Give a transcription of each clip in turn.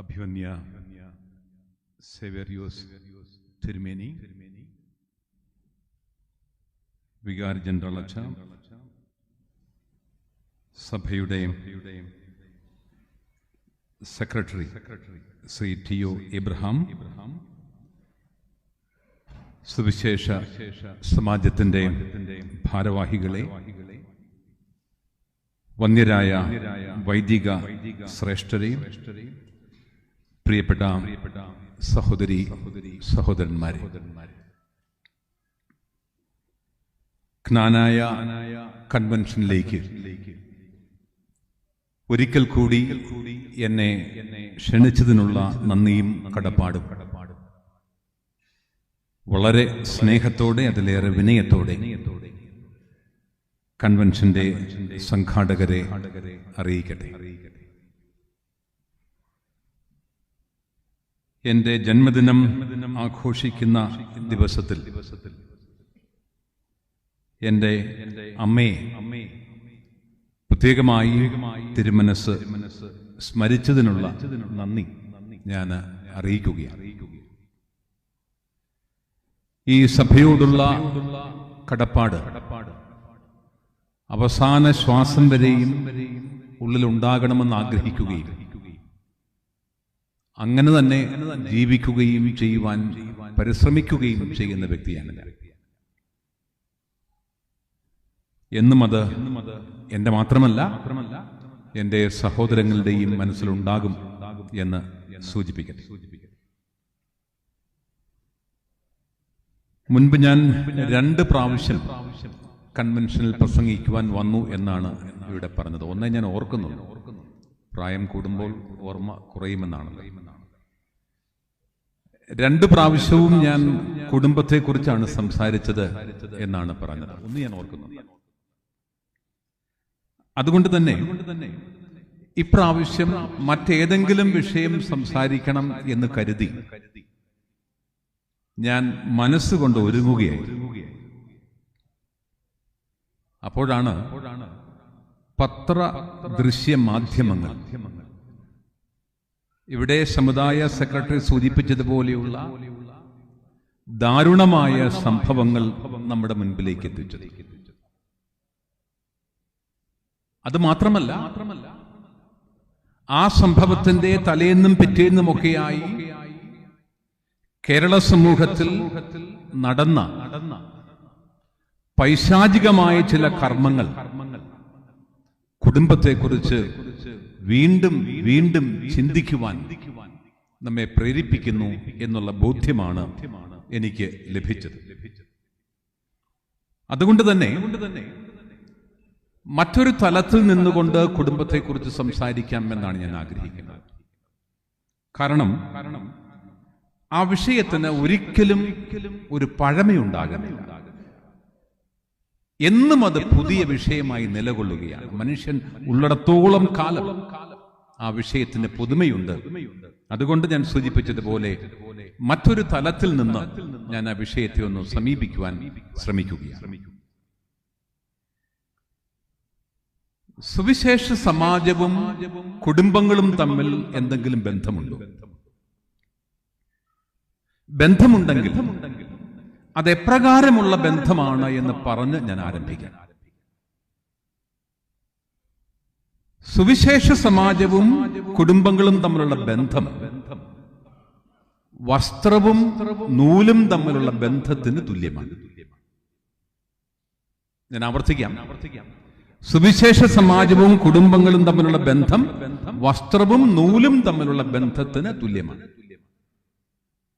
അഭിവന്യ സേവേറിയോസ് തിരുമേനി, വികാരി ജനറൽ അച്ഛ, സഭയുടെ സെക്രട്ടറി ശ്രീ ടി.ഒ. എബ്രഹാം, സുവിശേഷ സമാജത്തിൻ്റെ ഭാരവാഹികളെ, വന്യരായ വൈദിക ശ്രേഷ്ഠരെ, പ്രിയപ്പെട്ട സഹോദരി സഹോദരന്മാരെ, ജ്ഞാനായ കൺവെൻഷനിലേക്ക് ഒരിക്കൽ കൂടി എന്നെ ക്ഷണിച്ചതിനുള്ള നന്ദിയും കടപ്പാടും വളരെ സ്നേഹത്തോടെ, അതിലേറെ വിനയത്തോടെ കൺവെൻഷന്റെ സംഘാടകരെ അറിയിക്കട്ടെ. എൻ്റെ ജന്മദിനം ആഘോഷിക്കുന്ന ദിവസത്തിൽ എൻ്റെ അമ്മയെ പ്രത്യേകമായി തിരുമനസ് സ്മരിച്ചതിനുള്ള നന്ദി ഞാൻ അറിയിക്കുകയാണ്. ഈ സഭയോടുള്ള കടപ്പാട് അവസാന ശ്വാസം വരെയും ഉള്ളിലുണ്ടാകണമെന്ന് ആഗ്രഹിക്കുകയും അങ്ങനെ തന്നെ ജീവിക്കുകയും ചെയ്യുവാൻ പരിശ്രമിക്കുകയും ചെയ്യുന്ന വ്യക്തിയാണ് ഞാൻ. എന്നും അത് എൻ്റെ മാത്രമല്ല, എൻ്റെ സഹോദരങ്ങളുടെയും മനസ്സിലുണ്ടാകും എന്ന് സൂചിപ്പിക്കട്ടെ. മുൻപ് ഞാൻ 2 പ്രാവശ്യം കൺവെൻഷനിൽ പ്രസംഗിക്കുവാൻ വന്നു എന്നാണ് ഇവിടെ പറഞ്ഞത്. ഒന്നേ ഞാൻ ഓർക്കുന്നുള്ളൂ, പ്രായം കൂടുമ്പോൾ ഓർമ്മ കുറയുമെന്നാണല്ലോ. 2 പ്രാവശ്യവും ഞാൻ കുടുംബത്തെക്കുറിച്ചാണ് സംസാരിച്ചത് എന്നാണ് പറഞ്ഞത്. ഒന്ന് ഞാൻ ഓർക്കുന്നു. അതുകൊണ്ട് തന്നെ ഇപ്രാവശ്യം മറ്റേതെങ്കിലും വിഷയം സംസാരിക്കണം എന്ന് കരുതി ഞാൻ മനസ്സുകൊണ്ട് ഒരുങ്ങുകയായി. അപ്പോഴാണ് പത്ര ദൃശ്യ മാധ്യമങ്ങൾ, ഇവിടെ സമുദായ സെക്രട്ടറി സൂചിപ്പിച്ചതുപോലെയുള്ള ദാരുണമായ സംഭവങ്ങൾ നമ്മുടെ മുൻപിലേക്ക് എത്തിച്ചത്. അത് മാത്രമല്ല, ആ സംഭവത്തിന്റെ തലേന്നും പിറ്റേന്നുമൊക്കെയായി കേരള സമൂഹത്തിൽ നടന്ന പൈശാചികമായ ചില കർമ്മങ്ങൾ കുടുംബത്തെക്കുറിച്ച് വീണ്ടും വീണ്ടും ചിന്തിക്കുവാൻ നമ്മെ പ്രേരിപ്പിക്കുന്നു എന്നുള്ള ബോധ്യമാണ് എനിക്ക് ലഭിച്ചത്. അതുകൊണ്ട് തന്നെ മറ്റൊരു തലത്തിൽ നിന്നുകൊണ്ട് കുടുംബത്തെക്കുറിച്ച് സംസാരിക്കാം എന്നാണ് ഞാൻ ആഗ്രഹിക്കുന്നത്. കാരണം ആ വിഷയത്തിന് ഒരിക്കലും ഒരു പഴമയുണ്ടാകുന്നില്ല. എന്നും അത് പുതിയ വിഷയമായി നിലകൊള്ളുകയാണ്. മനുഷ്യൻ ഉള്ളിടത്തോളം കാലം ആ വിഷയത്തിന് പുതുമയുണ്ട്. അതുകൊണ്ട് ഞാൻ സൂചിപ്പിച്ചതുപോലെ മറ്റൊരു തലത്തിൽ നിന്ന് ഞാൻ ആ വിഷയത്തെ ഒന്ന് സമീപിക്കുവാൻ ശ്രമിക്കുകയാണ്. സുവിശേഷ സമാജവും കുടുംബങ്ങളും തമ്മിൽ എന്തെങ്കിലും ബന്ധമുണ്ടോ? ബന്ധമുണ്ടെങ്കിൽ അതെപ്രകാരമുള്ള ബന്ധമാണ് എന്ന് പറഞ്ഞ് ഞാൻ ആരംഭിക്കാം. സുവിശേഷ സമാജവും കുടുംബങ്ങളും തമ്മിലുള്ള ബന്ധം വസ്ത്രവും നൂലും തമ്മിലുള്ള ബന്ധത്തിന് തുല്യമാണ്. ഞാൻ ആവർത്തിക്കാം. സുവിശേഷ സമാജവും കുടുംബങ്ങളും തമ്മിലുള്ള ബന്ധം വസ്ത്രവും നൂലും തമ്മിലുള്ള ബന്ധത്തിന് തുല്യമാണ്.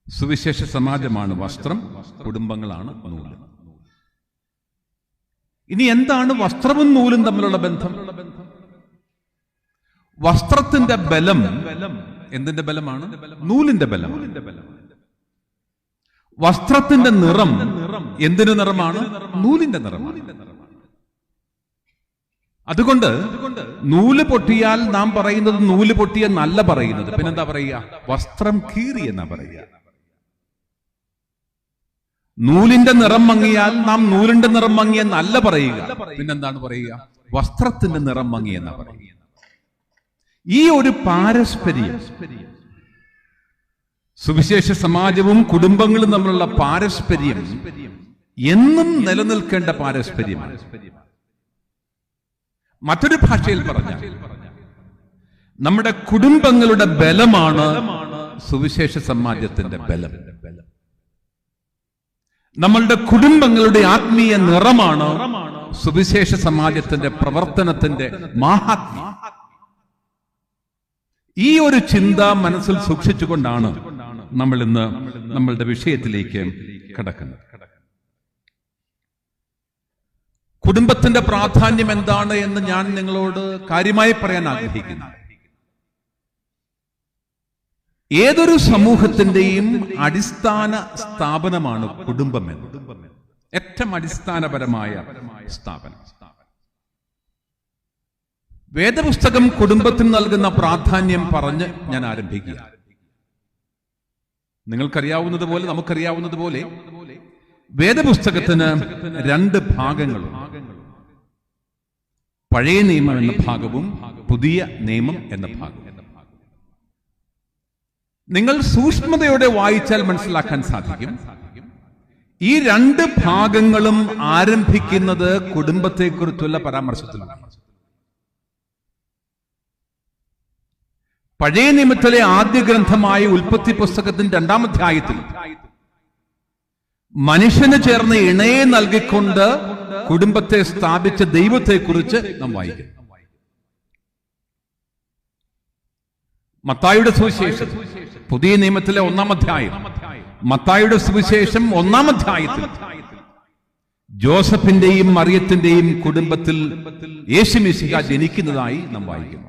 സുവിശേഷ സമാജമാണ് വസ്ത്രം, കുടുംബങ്ങളാണ് നൂല്. ഇനി എന്താണ് വസ്ത്രവും നൂലും തമ്മിലുള്ള ബന്ധം? വസ്ത്രത്തിന്റെ ബലം എന്തിന്റെ ബലമാണ്? നൂലിന്റെ ബലം. വസ്ത്രത്തിന്റെ നിറം എന്തിന്റെ നിറമാണ്? നൂലിന്റെ നിറമാണ്. അതുകൊണ്ട് നൂല് പൊട്ടിയാൽ നാം പറയുന്നത് നൂല് പൊട്ടിയെന്നല്ല പറയുന്നത്. പിന്നെന്താ പറയുക? വസ്ത്രം കീറി എന്നാ പറയുക. നൂലിന്റെ നിറം മങ്ങിയാൽ നാം നൂലിന്റെ നിറം മങ്ങിയെന്നല്ല പറയുക. പിന്നെന്താണ് പറയുക? വസ്ത്രത്തിന്റെ നിറം മങ്ങിയെന്നാ പറയുക. ഈ ഒരു പാരസ്പര്യം സുവിശേഷ സമാജവും കുടുംബങ്ങളും തമ്മിലുള്ള പാരസ്പര്യം എന്നും നിലനിൽക്കേണ്ട പാരസ്പര്യമാണ്. മറ്റൊരു ഭാഷയിൽ പറഞ്ഞാൽ നമ്മുടെ കുടുംബങ്ങളുടെ ബലമാണ് സുവിശേഷ സമാജത്തിന്റെ ബലം. നമ്മളുടെ കുടുംബങ്ങളുടെ ആത്മീയ നിറമാണ് സുവിശേഷ സമാജത്തിന്റെ പ്രവർത്തനത്തിന്റെ മാഹാത്മ്യം. ഈ ഒരു ചിന്ത മനസ്സിൽ സൂക്ഷിച്ചുകൊണ്ടാണ് നമ്മൾ ഇന്ന് നമ്മളുടെ വിഷയത്തിലേക്ക് കടക്കുന്നത്. കുടുംബത്തിന്റെ പ്രാധാന്യം എന്താണ് എന്ന് ഞാൻ നിങ്ങളോട് കാര്യമായി പറയാൻ ആഗ്രഹിക്കുന്നു. ഏതൊരു സമൂഹത്തിന്റെയും അടിസ്ഥാന സ്ഥാപനമാണ് കുടുംബം എന്ന്. ഏറ്റവും അടിസ്ഥാനപരമായ സ്ഥാപനം. വേദപുസ്തകം കുടുംബത്തിന് നൽകുന്ന പ്രാധാന്യം പറഞ്ഞ് ഞാൻ ആരംഭിക്കുക. നിങ്ങൾക്കറിയാവുന്നതുപോലെ നമുക്കറിയാവുന്നതുപോലെ വേദപുസ്തകത്തിന് 2 ഭാഗങ്ങളുണ്ട്. പഴയ നിയമം എന്ന ഭാഗവും പുതിയ നിയമം എന്ന ഭാഗവും. നിങ്ങൾ സൂക്ഷ്മതയോടെ വായിച്ചാൽ മനസ്സിലാക്കാൻ സാധിക്കും, ഈ 2 ഭാഗങ്ങളും ആരംഭിക്കുന്നത് കുടുംബത്തെക്കുറിച്ചുള്ള പരാമർശത്തിലാണ്. പഴയ നിയമത്തിലെ ആദ്യ ഗ്രന്ഥമായ ഉൽപ്പത്തി പുസ്തകത്തിന്റെ 2-ാം അധ്യായത്തിൽ മനുഷ്യന് ചേർന്ന് ഇണയെ നൽകിക്കൊണ്ട് കുടുംബത്തെ സ്ഥാപിച്ച ദൈവത്തെക്കുറിച്ച് നാം വായിക്കും. മത്തായിയുടെ സുവിശേഷം പുതിയ നിയമത്തിലെ 1-ാം അധ്യായം, മത്തായിയുടെ സുവിശേഷം 1-ാം അധ്യായത്തിൽ ജോസഫിന്റെയും മറിയത്തിന്റെയും കുടുംബത്തിൽ യേശുമിശിഹ ജനിക്കുന്നതായി നാം വായിക്കുന്നു.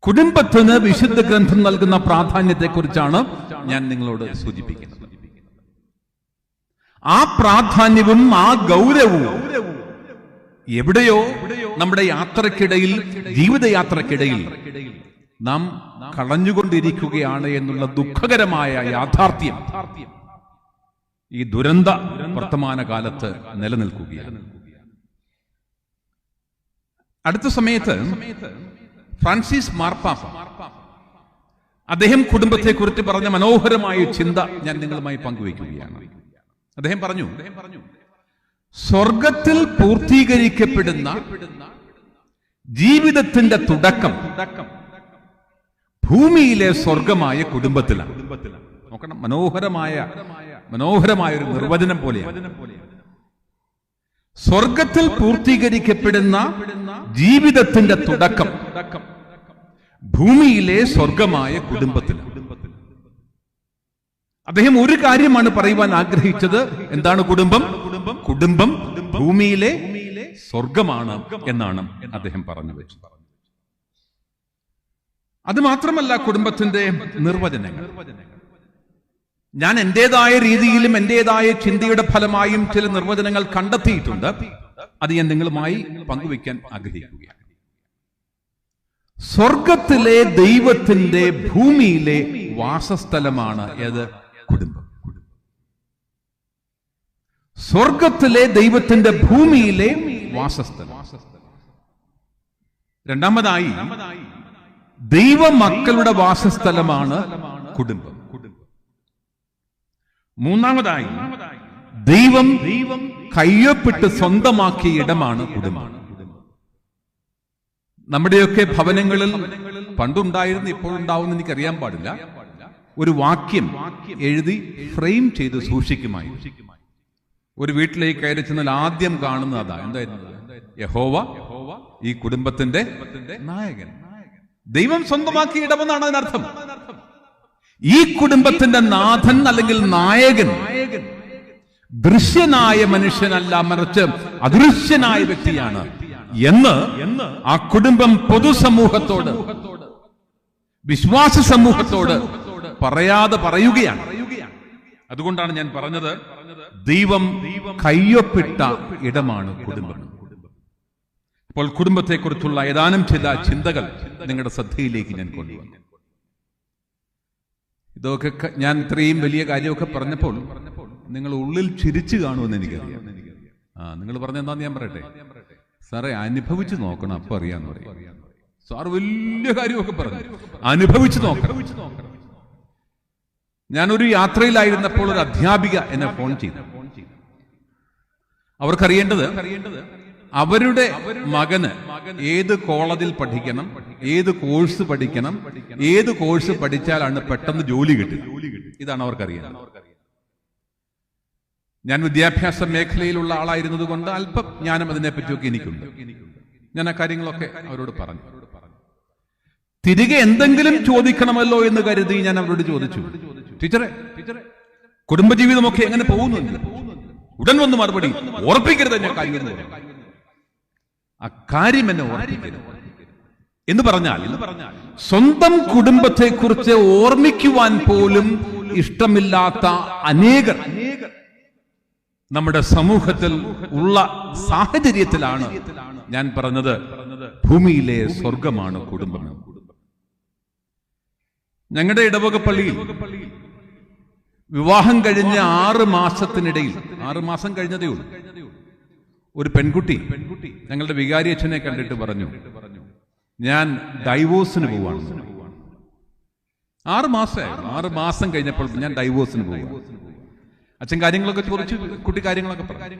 കുടുംബത്തിന് വിശുദ്ധ ഗ്രന്ഥം നൽകുന്ന പ്രാധാന്യത്തെക്കുറിച്ചാണ് ഞാൻ നിങ്ങളോട് സൂചിപ്പിക്കുന്നത്. ആ പ്രാധാന്യവും ആ ഗൗരവവും എവിടെയോ നമ്മുടെ യാത്രക്കിടയിൽ, ജീവിതയാത്രക്കിടയിൽ നാം കളഞ്ഞുകൊണ്ടിരിക്കുകയാണ് എന്നുള്ള ദുഃഖകരമായ യാഥാർത്ഥ്യം ഈ ദുരന്ത വർത്തമാന കാലത്ത് നിലനിൽക്കുകയാണ്. അടുത്ത സമയത്ത് ഫ്രാൻസിസ് മാർപ്പാപ്പ അദ്ദേഹം കുടുംബത്തെക്കുറിച്ച് പറഞ്ഞ മനോഹരമായ ചിന്ത ഞാൻ നിങ്ങളുമായി പങ്കുവയ്ക്കുകയാണ്. അദ്ദേഹം പറഞ്ഞു, സ്വർഗത്തിൽ പൂർത്തീകരിക്കപ്പെടുന്ന ജീവിതത്തിന്റെ തുടക്കം ഭൂമിയിലെ സ്വർഗമായ കുടുംബത്തിലാണ്. നോക്കണം, മനോഹരമായ ഒരു നിർവചനം പോലെയാണ്. സ്വർഗത്തിൽ പൂർത്തീകരിക്കപ്പെടുന്ന ജീവിതത്തിന്റെ തുടക്കം ഭൂമിയിലെ സ്വർഗമായ കുടുംബത്തിലാണ്. അദ്ദേഹം ഒരു കാര്യമാണ് പറയുവാൻ ആഗ്രഹിച്ചത്. എന്താണ് കുടുംബം? കുടുംബം ഭൂമിയിലെ സ്വർഗമാണ് എന്നാണ് അദ്ദേഹം പറഞ്ഞു വെച്ചത്. അത് മാത്രമല്ല, കുടുംബത്തിന്റെ നിർവചനങ്ങൾ ഞാൻ എന്റേതായ രീതിയിലും എന്റേതായ ചിന്തയുടെ ഫലമായും ചില നിർവചനങ്ങൾ കണ്ടെത്തിയിട്ടുണ്ട്. അത് ഞാൻ നിങ്ങളുമായി പങ്കുവയ്ക്കാൻ ആഗ്രഹിക്കുകയാണ്. സ്വർഗത്തിലെ ദൈവത്തിന്റെ ഭൂമിയിലെ വാസസ്ഥലമാണ് ഏത്? കുടുംബം. സ്വർഗത്തിലെ ദൈവത്തിന്റെ ഭൂമിയിലെ വാസസ്ഥലം. രണ്ടാമതായി, ദൈവമക്കളുടെ വാസസ്ഥലമാണ് കുടുംബം. മൂന്നാമതായി, ദൈവം കയ്യൊപ്പിട്ട് സ്വന്തമാക്കിയ ഇടമാണ് കുടുംബം. നമ്മുടെയൊക്കെ ഭവനങ്ങളിൽ പണ്ടുണ്ടായിരുന്നു, ഇപ്പോഴുണ്ടാവുമെന്ന് എനിക്കറിയാൻ പാടില്ല, ഒരു വാക്യം എഴുതി ഫ്രെയിം ചെയ്ത് സൂക്ഷിക്കുമായി. ഒരു വീട്ടിലേക്ക് കയറി ചെന്നാൽ ആദ്യം കാണുന്നത് അതാ. എന്തായിരുന്നു? യഹോവ ഈ കുടുംബത്തിന്റെ നായകൻ. ദൈവം സ്വന്തമാക്കിയ ഇടമെന്നാണ് അതിനർത്ഥം. ഈ കുടുംബത്തിന്റെ നാഥൻ അല്ലെങ്കിൽ നായകൻ ദൃശ്യനായ മനുഷ്യനല്ല, മറിച്ച് അദൃശ്യനായ വ്യക്തിയാണ് എന്ന് ആ കുടുംബം പൊതുസമൂഹത്തോട്, വിശ്വാസ സമൂഹത്തോട് പറയാതെ പറയുകയാണ്. അതുകൊണ്ടാണ് ഞാൻ പറഞ്ഞത്, ദൈവം കയ്യൊപ്പിട്ട ഇടമാണ് കുടുംബം. അപ്പോൾ കുടുംബത്തെക്കുറിച്ചുള്ള ഏതാനും ചില ചിന്തകൾ നിങ്ങളുടെ ശ്രദ്ധയിലേക്ക് ഞാൻ കൊണ്ടുവന്നു. ഇതൊക്കെ ഞാൻ ഇത്രയും വലിയ കാര്യമൊക്കെ പറഞ്ഞപ്പോൾ നിങ്ങൾ ഉള്ളിൽ ചിരിച്ചു കാണുമെന്ന് എനിക്കറിയാം. നിങ്ങൾ പറഞ്ഞെന്താന്ന് ഞാൻ പറയട്ടെ? സാറേ, അനുഭവിച്ചു നോക്കണം, അപ്പൊ അറിയാന്ന് പറയും. സാർ വലിയ കാര്യമൊക്കെ പറഞ്ഞു, അനുഭവിച്ചു നോക്കണം. ഞാനൊരു യാത്രയിലായിരുന്നപ്പോൾ ഒരു അധ്യാപിക എന്നെ ഫോൺ ചെയ്തു. അവർക്കറിയേണ്ടത് അവരുടെ മകന് ഏത് കോളേജിൽ പഠിക്കണം, ഏത് കോഴ്സ് പഠിക്കണം, ഏത് കോഴ്സ് പഠിച്ചാലാണ് പെട്ടെന്ന് ജോലി കിട്ടുക. ഇതാണ് അവർക്കറിയേണ്ടത്. ഞാൻ വിദ്യാഭ്യാസ മേഖലയിലുള്ള ആളായിരുന്നത് കൊണ്ട് അല്പം ജ്ഞാനം അതിനെപ്പറ്റിയൊക്കെ എനിക്കുണ്ട്. ഞാൻ ആ കാര്യങ്ങളൊക്കെ അവരോട് പറഞ്ഞു. തിരികെ എന്തെങ്കിലും ചോദിക്കണമല്ലോ എന്ന് കരുതി ഞാൻ അവരോട് ചോദിച്ചു, ടീച്ചറെ, കുടുംബജീവിതമൊക്കെ എങ്ങനെ പോകുന്നു? ഉടൻ വന്ന് മറുപടി, ഓർപ്പിക്കരുത് എന്നെ കാര്യം, ആ കാര്യം എന്നെ ഓർപ്പിക്കരുത് എന്ന് പറഞ്ഞാൽ സ്വന്തം കുടുംബത്തെ കുറിച്ച് ഓർമ്മിക്കുവാൻ പോലും ഇഷ്ടമില്ലാത്ത അനേകർ നമ്മുടെ സമൂഹത്തിൽ ഉള്ള സാഹചര്യത്തിലാണ് ഞാൻ പറഞ്ഞത് ഭൂമിയിലെ സ്വർഗമാണ് കുടുംബം. ഞങ്ങളുടെ ഇടവക പള്ളിയിൽ വിവാഹം കഴിഞ്ഞ 6 മാസത്തിനിടയിൽ, 6 മാസം കഴിഞ്ഞതേ ഉള്ളൂ, ഒരു പെൺകുട്ടി ഞങ്ങളുടെ വികാരി അച്ഛനെ കണ്ടിട്ട് പറഞ്ഞു, ഞാൻ ഡൈവോഴ്സിന് പോവാണ്. 6 മാസം കഴിഞ്ഞപ്പോൾ ഞാൻ ഡൈവോഴ്സിന് പോവാണ്. അച്ഛൻ കാര്യങ്ങളൊക്കെ ചോദിച്ചു, കുട്ടി കാര്യങ്ങളൊക്കെ പറഞ്ഞു.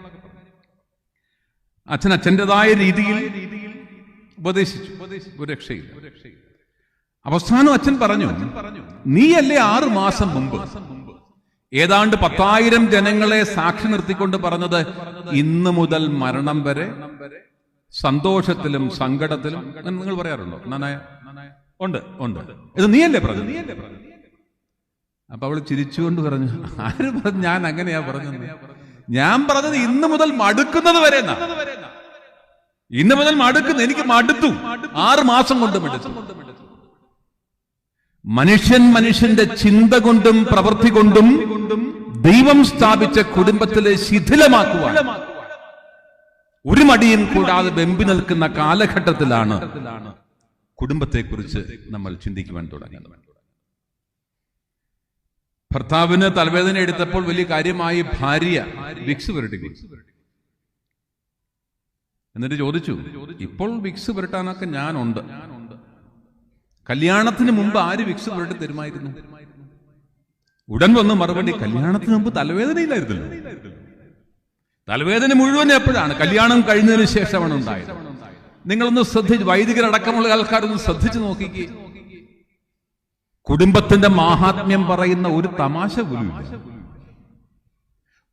അച്ഛൻ അച്ഛൻ്റെതായ രീതിയിൽ ഉപദേശിച്ചു, ഒരു രക്ഷയില്ല. അവസാനം അച്ഛൻ പറഞ്ഞു, നീയല്ലേ 6 മാസം മുമ്പ് ഏതാണ്ട് 10,000 ജനങ്ങളെ സാക്ഷി നിർത്തിക്കൊണ്ട് പറഞ്ഞത് ഇന്ന് മുതൽ മരണം വരെ സന്തോഷത്തിലും സങ്കടത്തിലും, നിങ്ങൾ പറയാറുണ്ടോ? ഉണ്ട് ഉണ്ട്, ഇത് നീയല്ലേ പറഞ്ഞു? അപ്പൊ അവള് ചിരിച്ചുകൊണ്ട് പറഞ്ഞു, ആര് പറഞ്ഞു ഞാൻ അങ്ങനെയാ പറഞ്ഞത്? ഞാൻ പറഞ്ഞത് ഇന്ന് മുതൽ മടുക്കുന്നത് വരെ. ഇന്ന് മുതൽ മടുക്കുന്നു, എനിക്ക് മടുത്തു, 6 മാസം കൊണ്ട് മടുത്തു. മനുഷ്യന്റെ ചിന്ത കൊണ്ടും പ്രവൃത്തി കൊണ്ടും ദൈവം സ്ഥാപിച്ച കുടുംബത്തിലെ ശിഥിലമാക്കുവാൻ ഒരു മടിയും കൂടാതെ വെമ്പി നിൽക്കുന്ന കാലഘട്ടത്തിലാണ് കുടുംബത്തെക്കുറിച്ച് നമ്മൾ ചിന്തിക്കുവാൻ തുടങ്ങുന്നത്. ഭർത്താവിന് തലവേദന എടുത്തപ്പോൾ വലിയ കാര്യമായി ഭാര്യ വിക്സ് പുരട്ടി. എന്നിട്ട് ചോദിച്ചു, ഇപ്പോൾ വിക്സ് പുരട്ടാനൊക്കെ ഞാനുണ്ട്. കല്യാണത്തിന് മുമ്പ് ആര് വിക്സ് പുരട്ടി തരുമായിരുന്നു? ഉടൻ വന്ന് മറുപടി, കല്യാണത്തിന് മുമ്പ് തലവേദനയില്ലായിരുന്നല്ലോ. തലവേദന മുഴുവൻ എപ്പോഴാണ്? കല്യാണം കഴിഞ്ഞതിന് ശേഷമാണ് ഉണ്ടായത്. നിങ്ങളൊന്ന് ശ്രദ്ധിച്ച്, വൈദികരടക്കമുള്ള ആൾക്കാരൊന്ന് ശ്രദ്ധിച്ചു നോക്കിക്കേ. കുടുംബത്തിന്റെ മാഹാത്മ്യം പറയുന്ന ഒരു തമാശ പോലുമില്ല.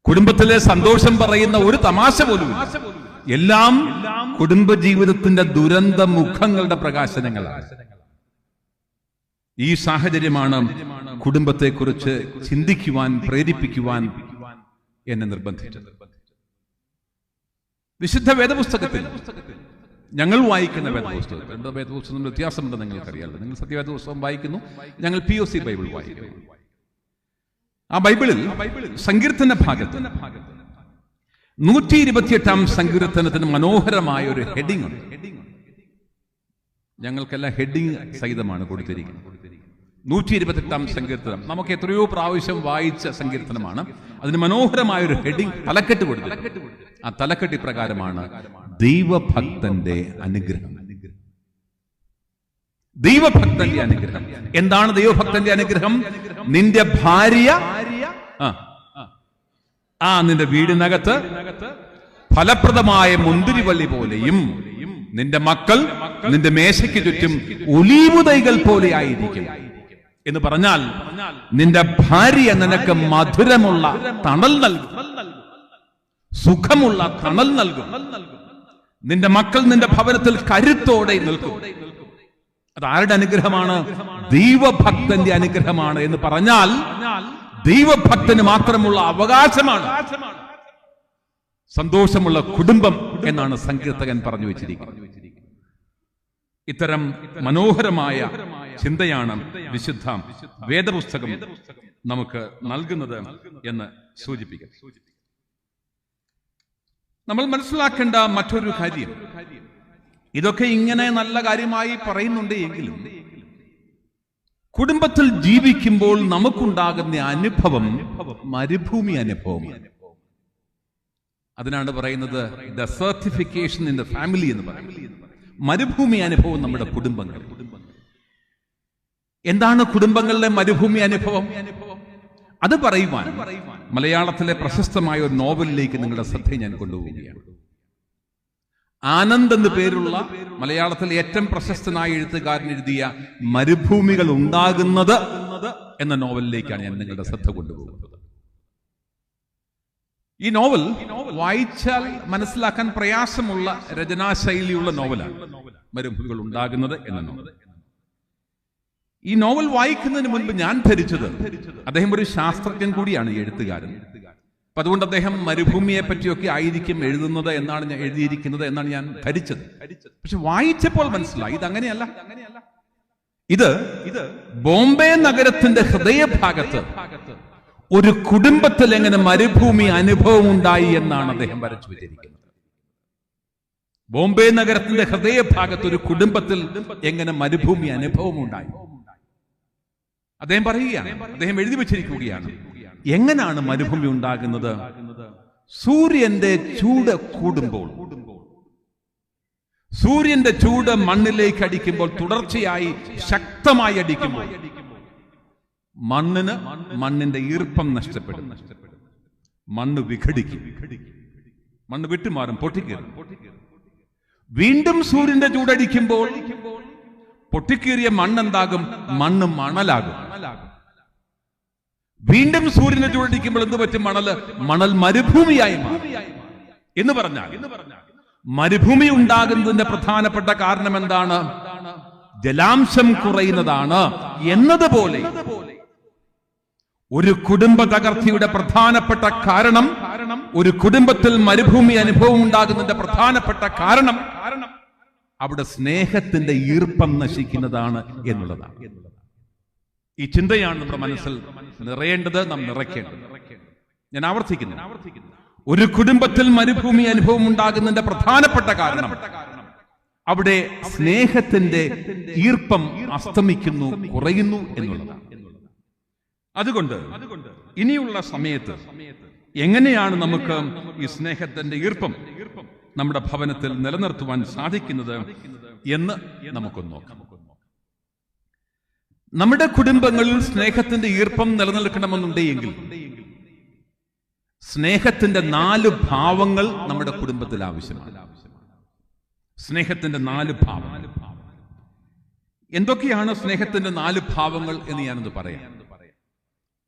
കുടുംബത്തിലെ സന്തോഷം പറയുന്ന ഒരു തമാശ പോലുമില്ല. എല്ലാം കുടുംബജീവിതത്തിന്റെ ദുരന്ത മുഖങ്ങളുടെ പ്രകാശനങ്ങളാണ്. ഈ സാഹചര്യമാണ് കുടുംബത്തെക്കുറിച്ച് ചിന്തിക്കുവാൻ, പ്രേരിപ്പിക്കുവാൻ എന്നെ നിർബന്ധിച്ചത്. വിശുദ്ധ വേദപുസ്തകത്തിൽ ഞങ്ങൾ വായിക്കുന്ന വേദപുസ്തകം, എന്താ വേദപുസ്തകം വ്യത്യാസമുണ്ട് നിങ്ങൾക്കറിയാലോ. നിങ്ങൾ സത്യവേദ പുസ്തകം വായിക്കുന്നു, ഞങ്ങൾ POC ബൈബിൾ വായിക്കുന്നു. ആ ബൈബിളിൽ സങ്കീർത്തന ഭാഗത്ത് 128-ാം സങ്കീർത്തനത്തിന് മനോഹരമായ ഒരു ഹെഡിങ് ഉണ്ട്. ഞങ്ങൾക്കെല്ലാം ഹെഡിങ് സഹിതമാണ് കൊടുത്തിരിക്കുന്നത്. 128-ാം സങ്കീർത്തനം നമുക്ക് എത്രയോ പ്രാവശ്യം വായിച്ച സങ്കീർത്തനമാണ്. അതിന് മനോഹരമായ ഒരു ഹെഡിങ്, തലക്കെട്ട് കൊടുത്തു. ആ തലക്കെട്ട് പ്രകാരമാണ് ദൈവഭക്തന്റെ അനുഗ്രഹം. ദൈവഭക്തന്റെ അനുഗ്രഹം. എന്താണ് ദൈവഭക്തന്റെ അനുഗ്രഹം? നിന്റെ ഭാര്യ നിന്റെ വീടിനകത്ത് ഫലപ്രദമായ മുന്തിരിവള്ളി പോലെയും നിന്റെ മക്കൾ നിന്റെ മേശയ്ക്ക് ചുറ്റും ഒലീവ് തൈകൾ പോലെ ആയിരിക്കും എന്ന് പറഞ്ഞാൽ, നിന്റെ ഭാര്യ നിനക്ക് മധുരമുള്ള തണൽ നൽകും, സുഖമുള്ള തണൽ നൽകും. നിന്റെ മക്കൾ നിന്റെ ഭവനത്തിൽ കരുത്തോടെ നിൽക്കും. അത് ആരുടെ അനുഗ്രഹമാണ്? ദൈവഭക്തന്റെ അനുഗ്രഹമാണ് എന്ന് പറഞ്ഞാൽ ദൈവഭക്തന് മാത്രമുള്ള അവകാശമാണ് സന്തോഷമുള്ള കുടുംബം എന്നാണ് സങ്കീർത്തകൻ പറഞ്ഞു വെച്ചിരിക്കുന്നത്. ഇത്തരം മനോഹരമായ ചിന്തയാണ് വിശുദ്ധ വേദപുസ്തകം നമുക്ക് നൽകുന്നത് എന്ന് സൂചിപ്പിക്കാം. നമ്മൾ മനസ്സിലാക്കേണ്ട മറ്റൊരു കാര്യം, ഇതൊക്കെ ഇങ്ങനെ നല്ല കാര്യമായി പറയുന്നുണ്ട് എങ്കിലും കുടുംബത്തിൽ ജീവിക്കുമ്പോൾ നമുക്കുണ്ടാകുന്ന അനുഭവം മരുഭൂമി അനുഭവമാണ്. അതിനാണ് പറയുന്നത് ഡെസർട്ടിഫിക്കേഷൻ ഇൻ ദ ഫാമിലി എന്ന് പറയുന്നത്. മരുഭൂമി അനുഭവം നമ്മുടെ കുടുംബങ്ങൾ. എന്താണ് കുടുംബങ്ങളിലെ മരുഭൂമി അനുഭവം? അത് പറയുവാൻ മലയാളത്തിലെ പ്രശസ്തമായ ഒരു നോവലിലേക്ക് നിങ്ങളുടെ ശ്രദ്ധയെ ഞാൻ കൊണ്ടുപോവുകയാണ്. ആനന്ദ് എന്ന് പേരുള്ള മലയാളത്തിലെ ഏറ്റവും പ്രശസ്തനായ എഴുത്തുകാരൻ എഴുതിയ മരുഭൂമികൾ ഉണ്ടാകുന്നത് എന്ന നോവലിലേക്കാണ് ഞാൻ നിങ്ങളുടെ ശ്രദ്ധ കൊണ്ടുപോകുന്നത്. ഈ നോവൽ വായിച്ചാൽ മനസ്സിലാക്കാൻ പ്രയാസമുള്ള രചനാശൈലിയുള്ള നോവലാണ് മരുഭൂമികൾ ഉണ്ടാകുന്നത് എന്ന നോവൽ. ഈ നോവൽ വായിക്കുന്നതിന് മുൻപ് ഞാൻ ധരിച്ചത് അദ്ദേഹം ഒരു ശാസ്ത്രജ്ഞൻ കൂടിയാണ്, എഴുത്തുകാരൻ. അപ്പൊ അതുകൊണ്ട് അദ്ദേഹം മരുഭൂമിയെ പറ്റിയൊക്കെ ആയിരിക്കും എഴുതുന്നത് എന്നാണ് ഞാൻ എഴുതിയിരിക്കുന്നത് എന്നാണ് ഞാൻ ധരിച്ചത്. പക്ഷെ വായിച്ചപ്പോൾ മനസ്സിലായി ഇതങ്ങനെയല്ല. ഇത് ബോംബെ നഗരത്തിന്റെ ഹൃദയഭാഗത്ത് ഒരു കുടുംബത്തിൽ എങ്ങനെ മരുഭൂമി അനുഭവം ഉണ്ടായി എന്നാണ് അദ്ദേഹം വരച്ചു വെച്ചിരിക്കുന്നത്. ബോംബെ നഗരത്തിന്റെ ഹൃദയഭാഗത്ത് ഒരു കുടുംബത്തിൽ എങ്ങനെ മരുഭൂമി അനുഭവം ഉണ്ടായി അദ്ദേഹം പറയുകയാണ്, അദ്ദേഹം എഴുതി വെച്ചിരിക്കുകയാണ്. എങ്ങനെയാണ് മരുഭൂമി ഉണ്ടാകുന്നത്? സൂര്യന്റെ ചൂട് കൂടുമ്പോൾ, സൂര്യന്റെ ചൂട് മണ്ണിലേക്ക് അടിക്കുമ്പോൾ, തുടർച്ചയായി ശക്തമായി അടിക്കുമ്പോൾ മണ്ണിന്റെ ഈർപ്പം നഷ്ടപ്പെടും, മണ്ണ് വിഘടിക്കും, മണ്ണ് വിട്ടുമാറും, പൊട്ടിക്കീറും. വീണ്ടും സൂര്യന്റെ ചൂടടിക്കുമ്പോൾ പൊട്ടിക്കീറിയ മണ്ണെന്താകും? മണ്ണ് മണലാകും. വീണ്ടും സൂര്യനെ ചൂടടിക്കുമ്പോൾ എന്ത് പറ്റും? മണൽ മരുഭൂമിയായി മാറും. എന്ന് പറഞ്ഞാൽ മരുഭൂമി ഉണ്ടാകുന്നതിന്റെ പ്രധാനപ്പെട്ട കാരണം എന്താണ്? ജലാംശം കുറയുന്നതാണ് എന്നതുപോലെ ഒരു കുടുംബ തകർച്ചയുടെ പ്രധാനപ്പെട്ട കാരണം, ഒരു കുടുംബത്തിൽ മരുഭൂമി അനുഭവം ഉണ്ടാകുന്നതിന്റെ പ്രധാനപ്പെട്ട കാരണം അവിടെ സ്നേഹത്തിന്റെ ഈർപ്പം നശിക്കുന്നതാണ് എന്നുള്ളതാണ്. ഈ ചിന്തയാണ് നമ്മുടെ മനസ്സിൽ നിറയേണ്ടത്, നാം നിറയ്ക്കേണ്ടത്. ഞാൻ ആവർത്തിക്കുന്നു, ഒരു കുടുംബത്തിൽ മരുഭൂമി അനുഭവം ഉണ്ടാകുന്നതിന്റെ പ്രധാനപ്പെട്ട കാരണം അവിടെ സ്നേഹത്തിന്റെ ഈർപ്പം അസ്തമിക്കുന്നു, കുറയുന്നു എന്നുള്ളതാണ്. അതുകൊണ്ട് ഇനിയുള്ള സമയത്ത് എങ്ങനെയാണ് നമുക്ക് ഈ സ്നേഹത്തിന്റെ ഈർപ്പം നമ്മുടെ ഭവനത്തിൽ നിലനിർത്തുവാൻ സാധിക്കുന്നത് എന്ന് നമുക്കൊന്ന് നോക്കാം. നമ്മുടെ കുടുംബങ്ങളിൽ സ്നേഹത്തിന്റെ ഈർപ്പം നിലനിൽക്കണമെന്നുണ്ടെങ്കിൽ സ്നേഹത്തിന്റെ 4 ഭാവങ്ങൾ നമ്മുടെ കുടുംബത്തിൽ ആവശ്യമാണ്. സ്നേഹത്തിന്റെ 4 ഭാവങ്ങൾ എന്തൊക്കെയാണ്? സ്നേഹത്തിന്റെ 4 ഭാവങ്ങൾ എന്ന് ഞാനൊന്ന് പറയാം.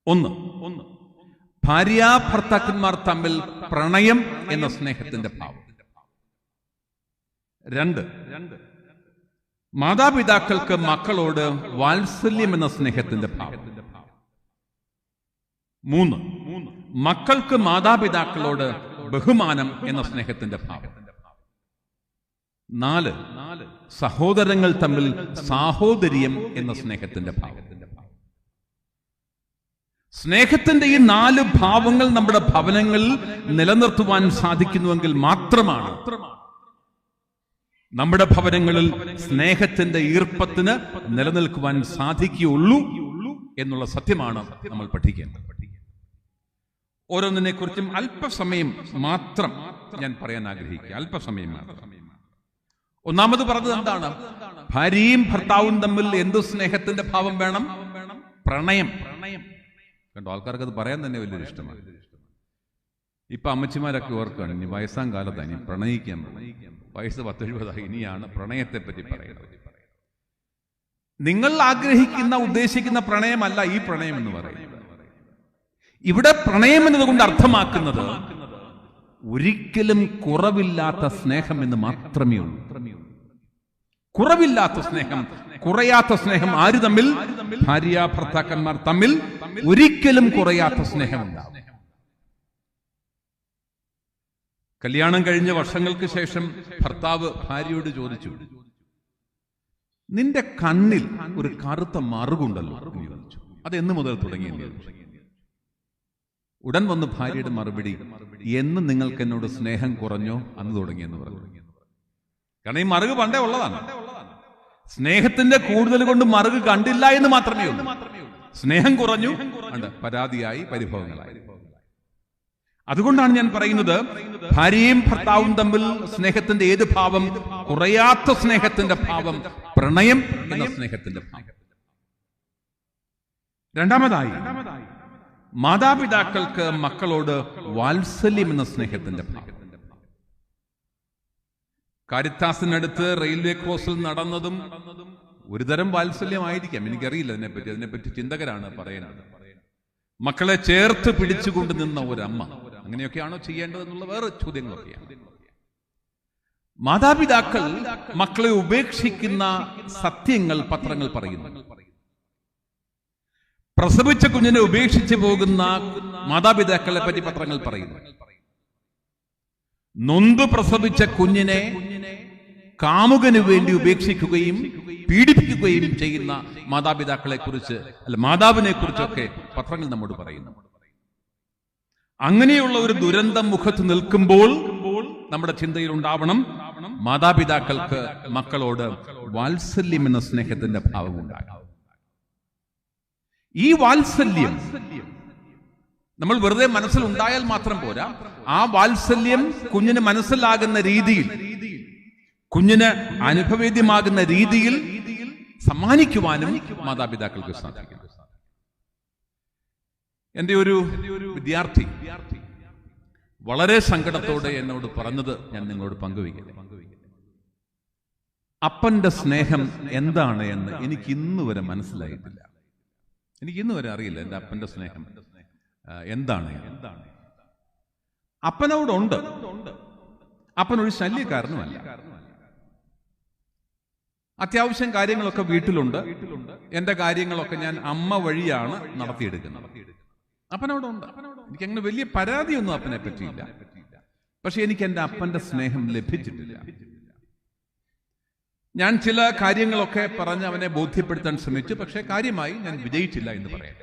ഒന്ന്, ഭാര്യാഭർത്താക്കന്മാർ തമ്മിൽ പ്രണയം എന്ന സ്നേഹത്തിന്റെ ഭാവം. 2, മാതാപിതാക്കൾക്ക് മക്കളോട് വാത്സല്യം എന്ന സ്നേഹത്തിന്റെ ഭാവം. 3, മക്കൾക്ക് മാതാപിതാക്കളോട് ബഹുമാനം എന്ന സ്നേഹത്തിന്റെ ഭാവം. 4, സഹോദരങ്ങൾ തമ്മിൽ സാഹോദര്യം എന്ന സ്നേഹത്തിന്റെ ഭാവം. സ്നേഹത്തിന്റെ ഈ 4 ഭാവങ്ങൾ നമ്മുടെ ഭവനങ്ങളിൽ നിലനിർത്തുവാൻ സാധിക്കുന്നുവെങ്കിൽ മാത്രമാണ് നമ്മുടെ ഭവനങ്ങളിൽ സ്നേഹത്തിന്റെ ഈർപ്പത്തിന് നിലനിൽക്കുവാൻ സാധിക്കുകയുള്ളൂ എന്നുള്ള സത്യമാണ് നമ്മൾ പഠിക്കേണ്ടത്. ഓരോന്നിനെ കുറിച്ചും അല്പസമയം മാത്രം ഞാൻ പറയാൻ ആഗ്രഹിക്കുക, അല്പസമയം മാത്രം. ഒന്നാമത് പറഞ്ഞത് എന്താണ്? ഭാര്യയും ഭർത്താവും തമ്മിൽ എന്ത് സ്നേഹത്തിന്റെ ഭാവം വേണം? പ്രണയം. കണ്ടോ, ആൾക്കാർക്ക് അത് പറയാൻ തന്നെ വലിയൊരു ഇഷ്ടമാണ്. ഇപ്പൊ അമ്മച്ചിമാരൊക്കെ ഓർക്കാണ്, ഇനി വയസ്സാം കാലത്താണ് ഇനി പ്രണയിക്കാൻ, വയസ്സ് 10-70 ഇനിയാണ് പ്രണയത്തെ പറ്റി പറയുന്നത്. നിങ്ങൾ ആഗ്രഹിക്കുന്ന ഉദ്ദേശിക്കുന്ന പ്രണയമല്ല ഈ പ്രണയം എന്ന് പറയുന്നത്. ഇവിടെ പ്രണയം എന്നതുകൊണ്ട് അർത്ഥമാക്കുന്നത് ഒരിക്കലും കുറവില്ലാത്ത സ്നേഹം എന്ന് മാത്രമേ ഉള്ളൂ. കുറവില്ലാത്ത സ്നേഹം, കുറയാത്ത സ്നേഹം. ആര് തമ്മിൽ? ഭാര്യ ഭർത്താക്കന്മാർ തമ്മിൽ ഒരിക്കലും കുറയാത്ത സ്നേഹമുണ്ടാവും. കല്യാണം കഴിഞ്ഞ വർഷങ്ങൾക്ക് ശേഷം ഭർത്താവ് ഭാര്യയോട് ചോദിച്ചു, നിന്റെ കണ്ണിൽ ഒരു കറുത്ത മറുകുണ്ടല്ലോ എന്ന് ചോദിച്ചു. അത് എന്ന് മുതൽ തുടങ്ങിയെന്ന് ചോദിച്ചു. ഉടൻ വന്ന് ഭാര്യയുടെ മറുപടി, എന്ന് നിങ്ങൾക്ക് എന്നോട് സ്നേഹം കുറഞ്ഞോ അന്ന് തുടങ്ങിയെന്ന് പറഞ്ഞു. കാരണം ഈ മറുക് പണ്ടേ ഉള്ളതാണ്. സ്നേഹത്തിന്റെ കൂടുതൽ കൊണ്ട് മറുക് കണ്ടില്ല എന്ന് മാത്രമേ ഉള്ളൂ. സ്നേഹം കുറഞ്ഞു, പരാതിയായി, പരിഭവങ്ങളായി. അതുകൊണ്ടാണ് ഞാൻ പറയുന്നത്, ഭാര്യയും ഭർത്താവും തമ്മിൽ സ്നേഹത്തിന്റെ ഏത് ഭാവം? കുറയാത്ത സ്നേഹത്തിന്റെ ഭാവം പ്രണയം എന്ന സ്നേഹത്തിന്റെ ഭാവം. രണ്ടാമതായി, മാതാപിതാക്കൾക്ക് മക്കളോട് വാത്സല്യം എന്ന സ്നേഹത്തിന്റെ ഭാവം. കാരിത്താസിനടുത്ത് റെയിൽവേ ക്രോസിൽ നടന്നതും ഒരുതരം വാത്സല്യമായിരിക്കാം, എനിക്കറിയില്ല അതിനെപ്പറ്റി ചിന്തകരാണ് പറയുന്നത്. മക്കളെ ചേർത്ത് പിടിച്ചുകൊണ്ട് നിന്ന ഒരമ്മ, അങ്ങനെയൊക്കെയാണോ ചെയ്യേണ്ടതെന്നുള്ള വേറെ ചോദ്യങ്ങളൊക്കെയാണ്. മാതാപിതാക്കൾ മക്കളെ ഉപേക്ഷിക്കുന്ന സത്യങ്ങൾ പത്രങ്ങൾ പറയുന്നു. പ്രസവിച്ച കുഞ്ഞിനെ ഉപേക്ഷിച്ച് പോകുന്ന മാതാപിതാക്കളെ പറ്റി പത്രങ്ങൾ പറയുന്നു. നൊന്ത് പ്രസവിച്ച കുഞ്ഞിനെ കാമുകന് വേണ്ടി ഉപേക്ഷിക്കുകയും പീഡിപ്പിക്കുകയും ചെയ്യുന്ന മാതാപിതാക്കളെ കുറിച്ച്, അല്ല മാതാവിനെ കുറിച്ചൊക്കെ പത്രങ്ങൾ നമ്മോട് പറയുന്നു. അങ്ങനെയുള്ള ഒരു ദുരന്തം മുഖത്ത് നിൽക്കുമ്പോൾ നമ്മുടെ ചിന്തയിൽ ഉണ്ടാവണം, മാതാപിതാക്കൾക്ക് മക്കളോട് വാത്സല്യം എന്ന സ്നേഹത്തിന്റെ ഭാവം ഉണ്ടാകും. ഈ വാത്സല്യം നമ്മൾ വെറുതെ മനസ്സിലുണ്ടായാൽ മാത്രം പോരാ, ആ വാത്സല്യം കുഞ്ഞിന് മനസ്സിലാകുന്ന രീതിയിൽ, കുഞ്ഞിന് അനുഭവേദ്യമാകുന്ന രീതിയിൽ സമ്മാനിക്കുവാനും മാതാപിതാക്കൾക്ക് സാധിക്കും. എന്റെ ഒരു വിദ്യാർത്ഥി വളരെ സങ്കടത്തോടെ എന്നോട് പറഞ്ഞത് ഞാൻ നിങ്ങളോട് പങ്കുവയ്ക്കട്ടെ. അപ്പന്റെ സ്നേഹം എന്താണ് എന്ന് എനിക്ക് ഇന്ന് വരെ മനസ്സിലായിട്ടില്ല. എനിക്ക് ഇന്ന് വരെ അറിയില്ല എന്റെ അപ്പന്റെ സ്നേഹം എന്താണ്. അപ്പനോടുണ്ട്, അപ്പനൊരു ശല്യക്കാരനുമല്ല. അത്യാവശ്യം കാര്യങ്ങളൊക്കെ വീട്ടിലുണ്ട്. എന്റെ കാര്യങ്ങളൊക്കെ ഞാൻ അമ്മ വഴിയാണ് നടത്തിയെടുക്കുന്നത്. അപ്പനോടുണ്ട്. എനിക്ക് അങ്ങനെ വലിയ പരാതിയൊന്നും അപ്പനെ പറ്റിയില്ല. പക്ഷെ എനിക്ക് എന്റെ അപ്പന്റെ സ്നേഹം ലഭിച്ചിട്ടില്ല. ഞാൻ ചില കാര്യങ്ങളൊക്കെ പറഞ്ഞ് അവനെ ബോധ്യപ്പെടുത്താൻ ശ്രമിച്ചു. പക്ഷെ കാര്യമായി ഞാൻ വിജയിച്ചില്ല എന്ന് പറയാം.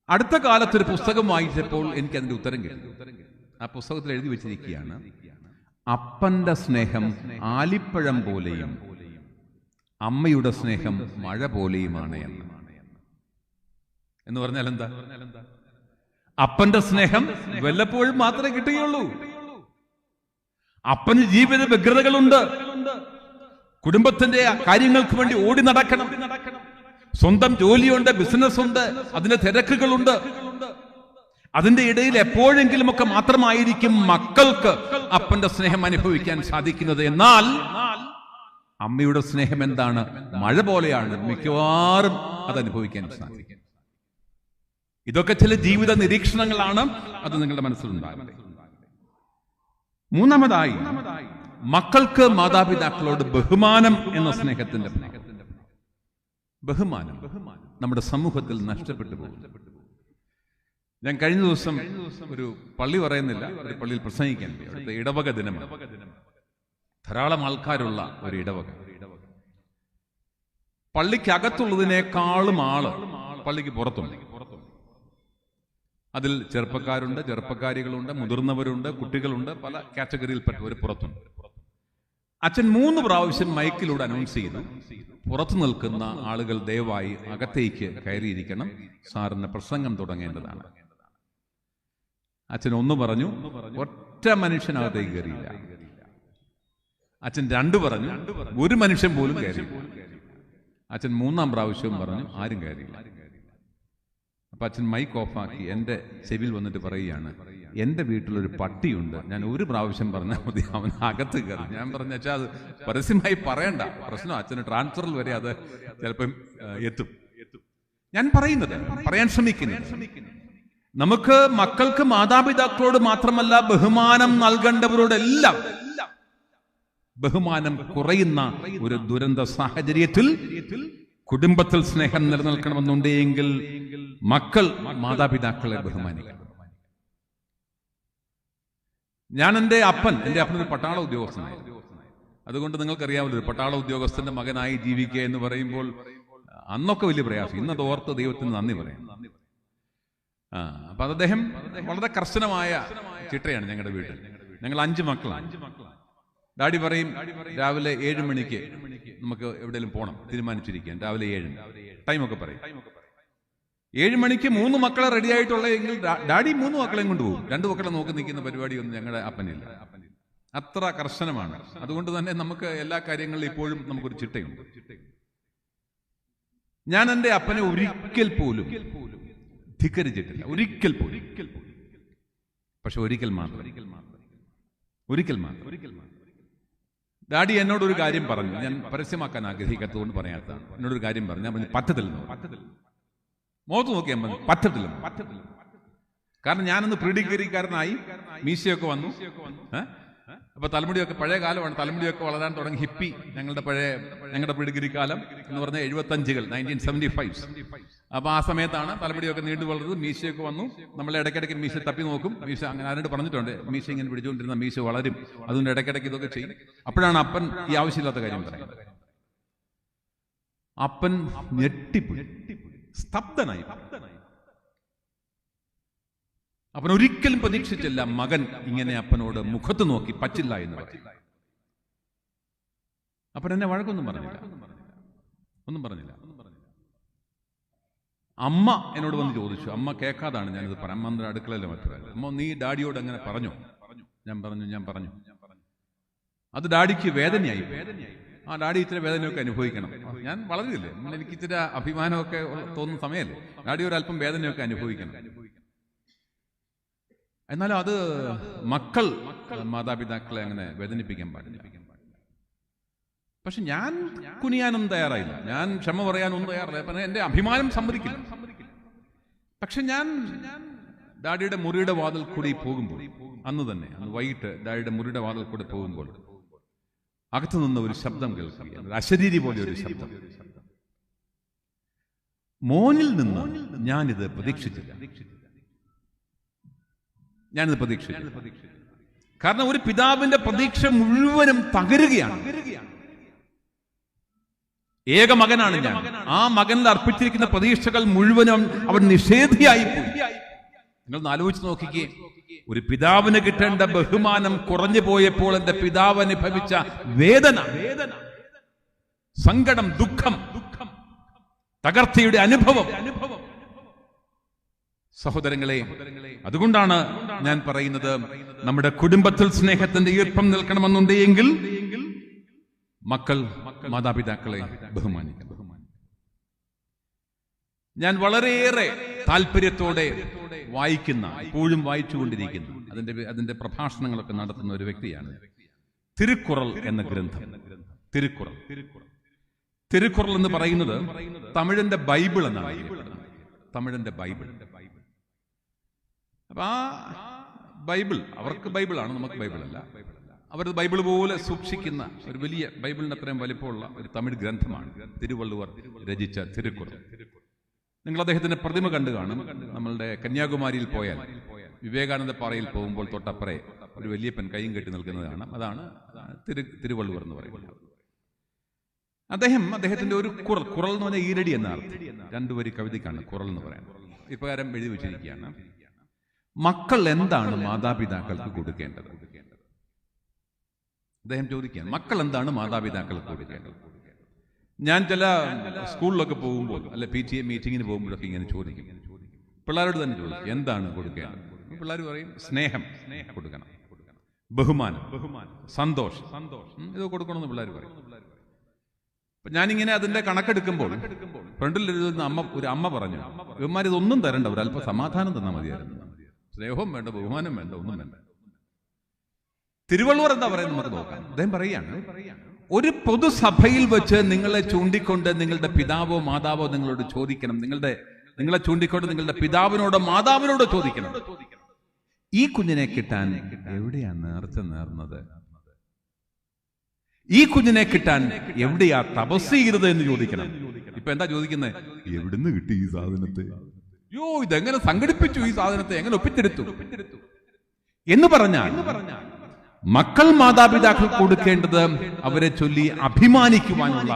അടുത്ത കാലത്തൊരു പുസ്തകം വായിച്ചപ്പോൾ എനിക്ക് അതിന്റെ ഉത്തരം കിട്ടി. ആ പുസ്തകത്തിൽ എഴുതി വെച്ചിരിക്കുകയാണ്, അപ്പന്റെ സ്നേഹം ആലിപ്പഴം പോലെയും അമ്മയുടെ സ്നേഹം മഴ പോലെയുമാണ് എന്ന് പറഞ്ഞാൽ എന്താ? അപ്പന്റെ സ്നേഹം വല്ലപ്പോഴും മാത്രമേ കിട്ടുകയുള്ളൂ. അപ്പന് ജീവിത വ്യഗ്രതകളുണ്ട്. കുടുംബത്തിന്റെ കാര്യങ്ങൾക്ക് വേണ്ടി ഓടി നടക്കണം. സ്വന്തം ജോലിയുണ്ട്, ബിസിനസ് ഉണ്ട്, അതിന്റെ തിരക്കുകളുണ്ട്. അതിന്റെ ഇടയിൽ എപ്പോഴെങ്കിലുമൊക്കെ മാത്രമായിരിക്കും മക്കൾക്ക് അപ്പന്റെ സ്നേഹം അനുഭവിക്കാൻ സാധിക്കുന്നത്. എന്നാൽ അമ്മയുടെ സ്നേഹം എന്താണ്? മഴ പോലെയാണ്. മിക്കവാറും അത് അനുഭവിക്കാൻ സാധിക്കും. ഇതൊക്കെ ചില ജീവിത നിരീക്ഷണങ്ങളാണ്. അത് നിങ്ങളുടെ മനസ്സിലുണ്ടാകും. മൂന്നാമതായി, മക്കൾക്ക് മാതാപിതാക്കളോട് ബഹുമാനം എന്ന സ്നേഹത്തിന്റെ ബഹുമാനം നമ്മുടെ സമൂഹത്തിൽ നഷ്ടപ്പെട്ടു പോകും. ഞാൻ കഴിഞ്ഞ ദിവസം ഒരു പള്ളി പറയുന്നില്ല, ഒരു പള്ളിയിൽ പ്രസംഗിക്കാൻ പോയി. അവിടുത്തെ ഇടവക ദിനമാണ്. ധാരാളം ആൾക്കാരുള്ള ഒരു ഇടവക. പള്ളിക്കകത്തുള്ളതിനേക്കാളും ആള് പള്ളിക്ക് പുറത്തുണ്ട്. അതിൽ ചെറുപ്പക്കാരുണ്ട്, ചെറുപ്പക്കാരികളുണ്ട്, മുതിർന്നവരുണ്ട്, കുട്ടികളുണ്ട്, പല കാറ്റഗറിയിൽപ്പെട്ടവർ പുറത്തുണ്ട്. അച്ഛൻ 3 പ്രാവശ്യം മൈക്കിലൂടെ അനൗൺസ് ചെയ്തു, പുറത്തു നിൽക്കുന്ന ആളുകൾ ദയവായി അകത്തേക്ക് കയറിയിരിക്കണം, സാറിന് പ്രസംഗം തുടങ്ങേണ്ടതാണ്. അച്ഛൻ 1 പറഞ്ഞു, ഒറ്റ മനുഷ്യനകത്തേക്ക് കയറിയില്ല. അച്ഛൻ 2 പറഞ്ഞു, ഒരു മനുഷ്യൻ പോലും കയറിയില്ല. അച്ഛൻ 3-ാം പ്രാവശ്യവും പറഞ്ഞു, ആരും കയറിയില്ല. അപ്പൊ അച്ഛൻ മൈക്ക് ഓഫാക്കി എന്റെ ചെവിയിൽ വന്നിട്ട് പറയുകയാണ്, എന്റെ വീട്ടിലൊരു പട്ടിയുണ്ട്, ഞാൻ 1 പ്രാവശ്യം പറഞ്ഞാൽ മതി, അവൻ അകത്ത് കയറി. ഞാൻ പറഞ്ഞ അച്ഛാ, അത് പരസ്യമായി പറയണ്ട, പ്രശ്നം അച്ഛന് ട്രാൻസ്ഫറിൽ വരെ അത് ചിലപ്പം എത്തും. ഞാൻ പറയാൻ ശ്രമിക്കുന്നത്, നമുക്ക് മക്കൾക്ക് മാതാപിതാക്കളോട് മാത്രമല്ല ബഹുമാനം നൽകേണ്ടവരോടെല്ലാം ബഹുമാനം കുറയുന്ന ഒരു ദുരന്ത സാഹചര്യത്തിൽ കുടുംബത്തിൽ സ്നേഹം നിലനിൽക്കണമെന്നുണ്ടെങ്കിൽ മക്കൾ മാതാപിതാക്കളെ ബഹുമാനിക്കണം. ഞാൻ എൻ്റെ അപ്പനൊരു പട്ടാള ഉദ്യോഗസ്ഥനായിരുന്നു. അതുകൊണ്ട് നിങ്ങൾക്കറിയാമല്ലോ, ഒരു പട്ടാള ഉദ്യോഗസ്ഥന്റെ മകനായി ജീവിക്കുക എന്ന് പറയുമ്പോൾ അന്നൊക്കെ വലിയ പ്രയാസം. ഇന്നത് ഓർത്ത് ദൈവത്തിന് നന്ദി പറയാം. അപ്പൊ അദ്ദേഹം വളരെ കർശനമായ ചിട്ടയാണ് ഞങ്ങളുടെ വീട്ടിൽ. ഞങ്ങൾ 5 മക്കളാണ്. ഡാഡി പറയും, രാവിലെ 7 മണിക്ക് നമുക്ക് എവിടെയെങ്കിലും പോകണം, തീരുമാനിച്ചിരിക്കാൻ. രാവിലെ 7 ടൈമൊക്കെ പറയും. 7 മണിക്ക് 3 മക്കളെ റെഡി ആയിട്ടുള്ള എങ്കിൽ ഡാഡി 3 മക്കളെയും കൊണ്ടുപോകും. 2 മക്കളെ നോക്കി നിൽക്കുന്ന പരിപാടിയൊന്നും ഞങ്ങളുടെ അപ്പനില്ല. അത്ര കർശനമാണ്. അതുകൊണ്ട് തന്നെ നമുക്ക് എല്ലാ കാര്യങ്ങളിലും ഇപ്പോഴും നമുക്കൊരു ചിട്ടയുണ്ട്. ഞാൻ എൻ്റെ അപ്പനെ ഒരിക്കൽ പോലും ധിക്കരിച്ചിട്ടില്ല, ഒരിക്കൽ പോലും. പക്ഷെ ഒരിക്കൽ മാത്രം ഡാഡി എന്നോടൊരു കാര്യം പറഞ്ഞു. ഞാൻ പരസ്യമാക്കാൻ ആഗ്രഹിക്കാത്തതുകൊണ്ട് പറയാത്തതാണ്. എന്നോടൊരു കാര്യം പറഞ്ഞു. ഞാൻ പറഞ്ഞു പറ്റത്തില്ല. മുഖത്ത് നോക്കിയാൽ മതി, പറ്റത്തില്ല. കാരണം ഞാനൊന്ന് പ്രീഡിഗ്രിക്കാരനായി, മീശയൊക്കെ വന്നു. അപ്പൊ തലമുടിയൊക്കെ പഴയ കാലമാണ്, തലമുടിയൊക്കെ വളരാൻ തുടങ്ങി. ഹിപ്പി ഞങ്ങളുടെ പ്രീഡിഗ്രി കാലം എന്ന് പറഞ്ഞാൽ 75-കൾ, 1975. അപ്പൊ ആ സമയത്താണ് തലമുടിയൊക്കെ നീണ്ടു വളർന്നത്, മീശയൊക്കെ വന്നു. നമ്മൾ ഇടയ്ക്കിടയ്ക്ക് മീശ തപ്പി നോക്കും. മീശ അങ്ങനെ ആരോട് പറഞ്ഞിട്ടുണ്ട്, മീശ ഇങ്ങനെ പിടിച്ചുകൊണ്ടിരുന്ന മീശ വളരും, അതുകൊണ്ട് ഇടയ്ക്കിടയ്ക്ക് ഇതൊക്കെ ചെയ്യും. അപ്പോഴാണ് അപ്പൻ ഈ ആവശ്യമില്ലാത്ത കാര്യം പറയുന്നത്. അപ്പൻ ഞെട്ടിപ്പോയി, സ്തബ്ധനായി. അപ്പൻ ഒരിക്കലും പ്രതീക്ഷിച്ചില്ല മകൻ ഇങ്ങനെ അപ്പനോട് മുഖത്ത് നോക്കി പറ്റില്ല എന്ന് പറയും. അപ്പൻ എന്നെ വഴക്കൊന്നും പറഞ്ഞില്ല, ഒന്നും പറഞ്ഞില്ല. അമ്മ എന്നോട് വന്ന് ചോദിച്ചു. അമ്മ കേൾക്കാതാണ് ഞാനിത് പറയാം. അമ്മ അടുക്കളയിലെ മറ്റൊരാൾ. അമ്മ, നീ ഡാഡിയോട് അങ്ങനെ പറഞ്ഞു? ഞാൻ പറഞ്ഞു. അത് ഡാഡിക്ക് വേദനയായി. ആ, ഡാഡി ഇച്ചിരി വേദനയൊക്കെ അനുഭവിക്കണം. ഞാൻ വളരില്ലേ, എനിക്ക് ഇച്ചിരി അഭിമാനമൊക്കെ തോന്നുന്ന സമയമല്ലേ. ഡാഡി ഒരല്പം വേദനയൊക്കെ അനുഭവിക്കണം. എന്നാലും അത് മക്കൾ മാതാപിതാക്കളെ അങ്ങനെ വേദനിപ്പിക്കാൻ പാടില്ല. പക്ഷെ ഞാൻ കുനിയാനൊന്നും തയ്യാറായില്ല, ഞാൻ ക്ഷമ പറയാനൊന്നും തയ്യാറായില്ല. എന്റെ അഭിമാനം സമ്മതിക്കില്ല. പക്ഷെ ഞാൻ ഡാഡിയുടെ മുറിയുടെ വാതിൽ കൂടി പോകുമ്പോൾ, അന്ന് വൈകിട്ട് ഡാഡിയുടെ മുറിയുടെ വാതിൽ കൂടി പോകുമ്പോൾ അകത്തു നിന്ന് ഒരു ശബ്ദം കേൾക്കുകയാണ്, ഒരു അശരീരി പോലെ ഒരു ശബ്ദം. മോനിൽ നിന്ന് ഞാനിത് പ്രതീക്ഷിച്ചില്ല. കാരണം ഒരു പിതാവിന്റെ പ്രതീക്ഷ മുഴുവനും തകരുകയാണ്. ഏക മകനാണ് ഞാൻ. ആ മകനിൽ അർപ്പിച്ചിരിക്കുന്ന പ്രതീക്ഷകൾ മുഴുവനും അവൻ നിഷേധിയായി പോയി. നിങ്ങൾ ആലോചിച്ച് നോക്കിക്കേ, ഒരു പിതാവിന് കിട്ടേണ്ട ബഹുമാനം കുറഞ്ഞു പോയപ്പോൾ എന്റെ പിതാവ് അനുഭവിച്ച വേദന, സങ്കടം, ദുഃഖം, തകർച്ചയുടെ അനുഭവം. സഹോദരങ്ങളെ, അതുകൊണ്ടാണ് ഞാൻ പറയുന്നത്, നമ്മുടെ കുടുംബത്തിൽ സ്നേഹത്തിന്റെ ഈർപ്പം നിൽക്കണമെന്നുണ്ടെങ്കിൽ മക്കൾ മാതാപിതാക്കളെ ബഹുമാനിക്കണം. ഞാൻ വളരെയേറെ താല്പര്യത്തോടെ വായിക്കുന്ന, ഇപ്പോഴും വായിച്ചുകൊണ്ടിരിക്കുന്ന, അതിന്റെ പ്രഭാഷണങ്ങളൊക്കെ നടത്തുന്ന ഒരു വ്യക്തിയാണ് തിരുക്കുറൾ എന്ന ഗ്രന്ഥം. തിരുക്കുറൾ എന്ന് പറയുന്നത് തമിഴിന്റെ ബൈബിൾ എന്നാണ്. തമിഴിന്റെ ബൈബിൾ. അപ്പൊ ആ ബൈബിൾ, അവർക്ക് ബൈബിളാണ്, നമുക്ക് ബൈബിളല്ല. അവർ ബൈബിൾ പോലെ സൂക്ഷിക്കുന്ന ഒരു വലിയ, ബൈബിളിന് അത്രയും വലിപ്പമുള്ള ഒരു തമിഴ് ഗ്രന്ഥമാണ് തിരുവള്ളുവർ രചിച്ച തിരുക്കുറൾ. നിങ്ങൾ അദ്ദേഹത്തിന്റെ പ്രതിമ കണ്ടു കാണും. നമ്മളുടെ കന്യാകുമാരിയിൽ പോയാൽ വിവേകാനന്ദ പാറയിൽ പോകുമ്പോൾ തൊട്ടപ്പുറേ ഒരു വലിയപ്പൻ കൈയും കെട്ടി നിൽക്കുന്നതാണ്. അതാണ് തിരുവള്ളുവർ എന്ന് പറയുന്നത്. അദ്ദേഹത്തിന്റെ ഒരു കുറൾ എന്ന് പറഞ്ഞാൽ ഈരടി എന്ന അർത്ഥം. 2 വരി കവിതയ്ക്കാണ് കുറൾ എന്ന് പറയുന്നത്. ഇപ്രകാരം എഴുതി വെച്ചിരിക്കുകയാണ്: മക്കൾ എന്താണ് മാതാപിതാക്കൾക്ക് കൊടുക്കേണ്ടത്? അദ്ദേഹം ചോദിക്കുകയാണ്, മക്കൾ എന്താണ് മാതാപിതാക്കൾക്ക് കൊടുക്കേണ്ടത്? ഞാൻ ചില സ്കൂളിലൊക്കെ പോകുമ്പോൾ, അല്ലെ PTA മീറ്റിങ്ങിന് പോകുമ്പോഴൊക്കെ ഇങ്ങനെ ചോദിക്കും. പിള്ളേരോട് തന്നെ ചോദിക്കും, എന്താണ് കൊടുക്കേണ്ടത്? പിള്ളേർ പറയും, സ്നേഹം കൊടുക്കണം, ബഹുമാനം, സന്തോഷം, ഇത് കൊടുക്കണമെന്ന് പിള്ളേർ പറയും. ഞാനിങ്ങനെ അതിന്റെ കണക്കെടുക്കുമ്പോൾ ഫ്രണ്ടിൽ എഴുതുന്ന ഒരു അമ്മ പറഞ്ഞു, ഇവന്മാർ ഇതൊന്നും തരണ്ട, ഒരു അല്പം സമാധാനം തന്നാൽ മതിയായിരുന്നു. സ്നേഹവും വേണ്ട, ബഹുമാനം വേണ്ട, ഒന്നും വേണ്ട. തിരുവള്ളുവർ എന്താ പറയുന്നത് നമുക്ക് നോക്കാം. അദ്ദേഹം പറയാണ്, ഒരു പൊതുസഭയിൽ വെച്ച് നിങ്ങളെ ചൂണ്ടിക്കൊണ്ട് നിങ്ങളുടെ പിതാവോ മാതാവോ നിങ്ങളോട് ചോദിക്കണം. നിങ്ങളെ ചൂണ്ടിക്കൊണ്ട് നിങ്ങളുടെ പിതാവിനോടോ മാതാവിനോടോ ചോദിക്കണം, ഈ കുഞ്ഞിനെ കിട്ടാൻ എവിടെയാ നേർച്ച നേർന്നത്? ഈ കുഞ്ഞിനെ കിട്ടാൻ എവിടെയാ തപസ് ചെയ്തത് എന്ന് ചോദിക്കണം. ഇപ്പൊ എന്താ ചോദിക്കുന്നത്? എവിടുന്ന് കിട്ടി ഈ സാധനത്തെ? ഇതെങ്ങനെ സംഘടിപ്പിച്ചു? ഈ സാധനത്തെ എങ്ങനെ ഒപ്പിച്ചെടുത്തു എന്ന് പറഞ്ഞാൽ, മക്കൾ മാതാപിതാക്കൾ കൊടുക്കേണ്ടത് അവരെ ചൊല്ലി അഭിമാനിക്കുവാനുള്ള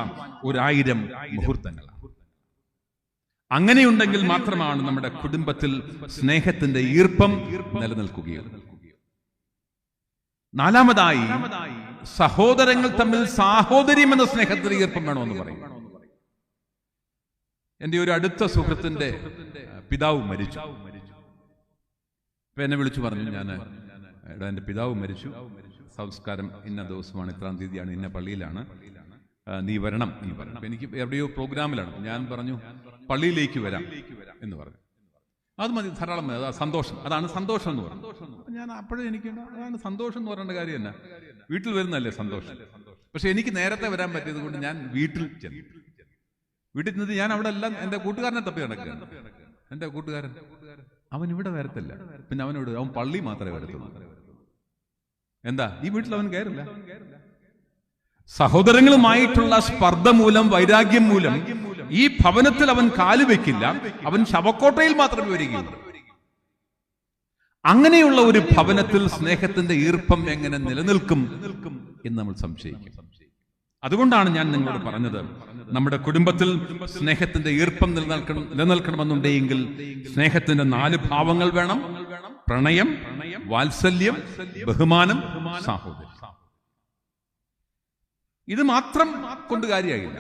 1000 മുഹൂർത്തങ്ങളാണ്. അങ്ങനെയുണ്ടെങ്കിൽ മാത്രമാണ് നമ്മുടെ കുടുംബത്തിൽ സ്നേഹത്തിന്റെ ഈർപ്പം നിലനിൽക്കുകയുള്ളൂ. 4ാമതായി, സഹോദരങ്ങൾ തമ്മിൽ സാഹോദര്യം എന്ന സ്നേഹത്തിന്റെ ഈർപ്പം വേണമെന്ന് പറയും. എന്റെ ഒരു അടുത്ത സുഹൃത്തിന്റെ പിതാവ് മരിച്ചു. എന്നെ വിളിച്ചു പറഞ്ഞു, എന്റെ പിതാവ് മരിച്ചു, സംസ്കാരം ഇന്ന ദിവസമാണ്, ഇത്രാം തീയതിയാണ്, ഇന്ന പള്ളിയിലാണ്, നീ വരണം എന്ന് പറഞ്ഞു. എനിക്ക് എവിടെയോ പ്രോഗ്രാമിലാണ്. ഞാൻ പറഞ്ഞു, പള്ളിയിലേക്ക് വരാം എന്ന് പറഞ്ഞു. അത് മതി, ധാരാളം മതി. അതാ സന്തോഷം, അതാണ് സന്തോഷം എന്ന് പറയുന്നത്. ഞാൻ അപ്പോഴും എനിക്ക് അതാണ് സന്തോഷം എന്ന് പറയേണ്ട കാര്യം തന്നെ. വീട്ടിൽ വരുന്നല്ലേ സന്തോഷം. പക്ഷെ എനിക്ക് നേരത്തെ വരാൻ പറ്റിയത് കൊണ്ട് ഞാൻ വീട്ടിൽ നിന്ന് ഞാൻ അവിടെ എല്ലാം എൻ്റെ കൂട്ടുകാരനെ തപ്പി നടക്കുകയാണ്. എൻ്റെ കൂട്ടുകാരൻ അവൻ ഇവിടെ വരത്തില്ല. പിന്നെ അവൻ പള്ളി മാത്രമേ വരത്തുള്ളൂ. എന്താ ഈ വീട്ടിൽ അവൻ കയറില്ല. സഹോദരങ്ങളുമായിട്ടുള്ള സ്പർദ്ധ മൂലം, വൈരാഗ്യം മൂലം ഈ ഭവനത്തിൽ അവൻ കാലുവെക്കില്ല. അവൻ ശവക്കോട്ടയിൽ മാത്രമേ വരികയുള്ളൂ. അങ്ങനെയുള്ള ഒരു ഭവനത്തിൽ സ്നേഹത്തിന്റെ ഈർപ്പം എങ്ങനെ നിലനിൽക്കും എന്ന് നമ്മൾ സംശയിക്കും. അതുകൊണ്ടാണ് ഞാൻ നിങ്ങളോട് പറഞ്ഞത്, നമ്മുടെ കുടുംബത്തിൽ സ്നേഹത്തിന്റെ ഈർപ്പം നിലനിൽക്കണമെന്നുണ്ടെങ്കിൽ സ്നേഹത്തിന്റെ 4 ഭാവങ്ങൾ വേണം: പ്രണയം, വാത്സല്യം, ബഹുമാനം, സാഹോദര്യം. ഇത് മാത്രം കൊണ്ട് കാര്യമാകില്ല.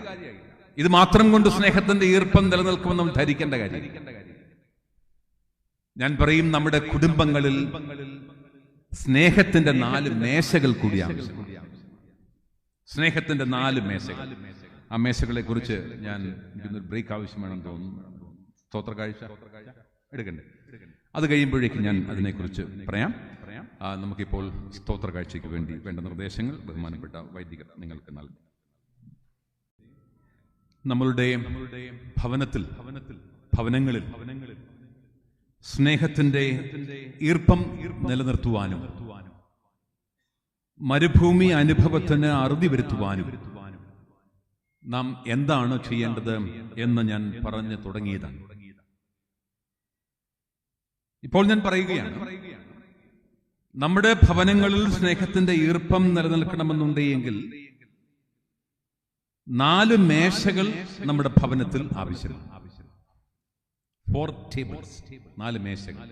ഇത് മാത്രം കൊണ്ട് സ്നേഹത്തിന്റെ ഈർപ്പം നിലനിൽക്കുമെന്ന് നമ്മൾ ധരിക്കേണ്ട കാര്യം. ഞാൻ പറയും, നമ്മുടെ കുടുംബങ്ങളിൽ സ്നേഹത്തിന്റെ 4 മേശകൾ കൂടിയാണ്. സ്നേഹത്തിന്റെ 4 മേശകൾ. ആ മേശകളെ കുറിച്ച് ഞാൻ ഒരു ബ്രേക്ക് ആവശ്യമാണെന്ന് തോന്നുന്നു. സ്തോത്ര കാഴ്ച എടുക്കണ്ടേ? അത് കഴിയുമ്പോഴേക്കും ഞാൻ അതിനെക്കുറിച്ച് പറയാം. നമുക്കിപ്പോൾ സ്തോത്ര കാഴ്ചയ്ക്ക് വേണ്ടി വേണ്ട നിർദ്ദേശങ്ങൾ ബഹുമാനപ്പെട്ട വൈദികർ നിങ്ങൾക്ക് നൽകും. നമ്മളുടെ ഭവനങ്ങളിൽ സ്നേഹത്തിന്റെ ഈർപ്പം നിലനിർത്തുവാനും മരുഭൂമി അനുഭവത്തിന് അറുതി വരുത്തുവാനും നാം എന്താണ് ചെയ്യേണ്ടത് എന്ന് ഞാൻ പറഞ്ഞു തുടങ്ങിയതാണ്. ഇപ്പോൾ ഞാൻ പറയുകയാണ്, നമ്മുടെ ഭവനങ്ങളിൽ സ്നേഹത്തിന്റെ ഈർപ്പം നിലനിൽക്കണമെന്നുണ്ടെങ്കിൽ 4 മേശകൾ നമ്മുടെ ഭവനത്തിൽ ആവശ്യമാണ്. 4 tables, 4 മേശകൾ.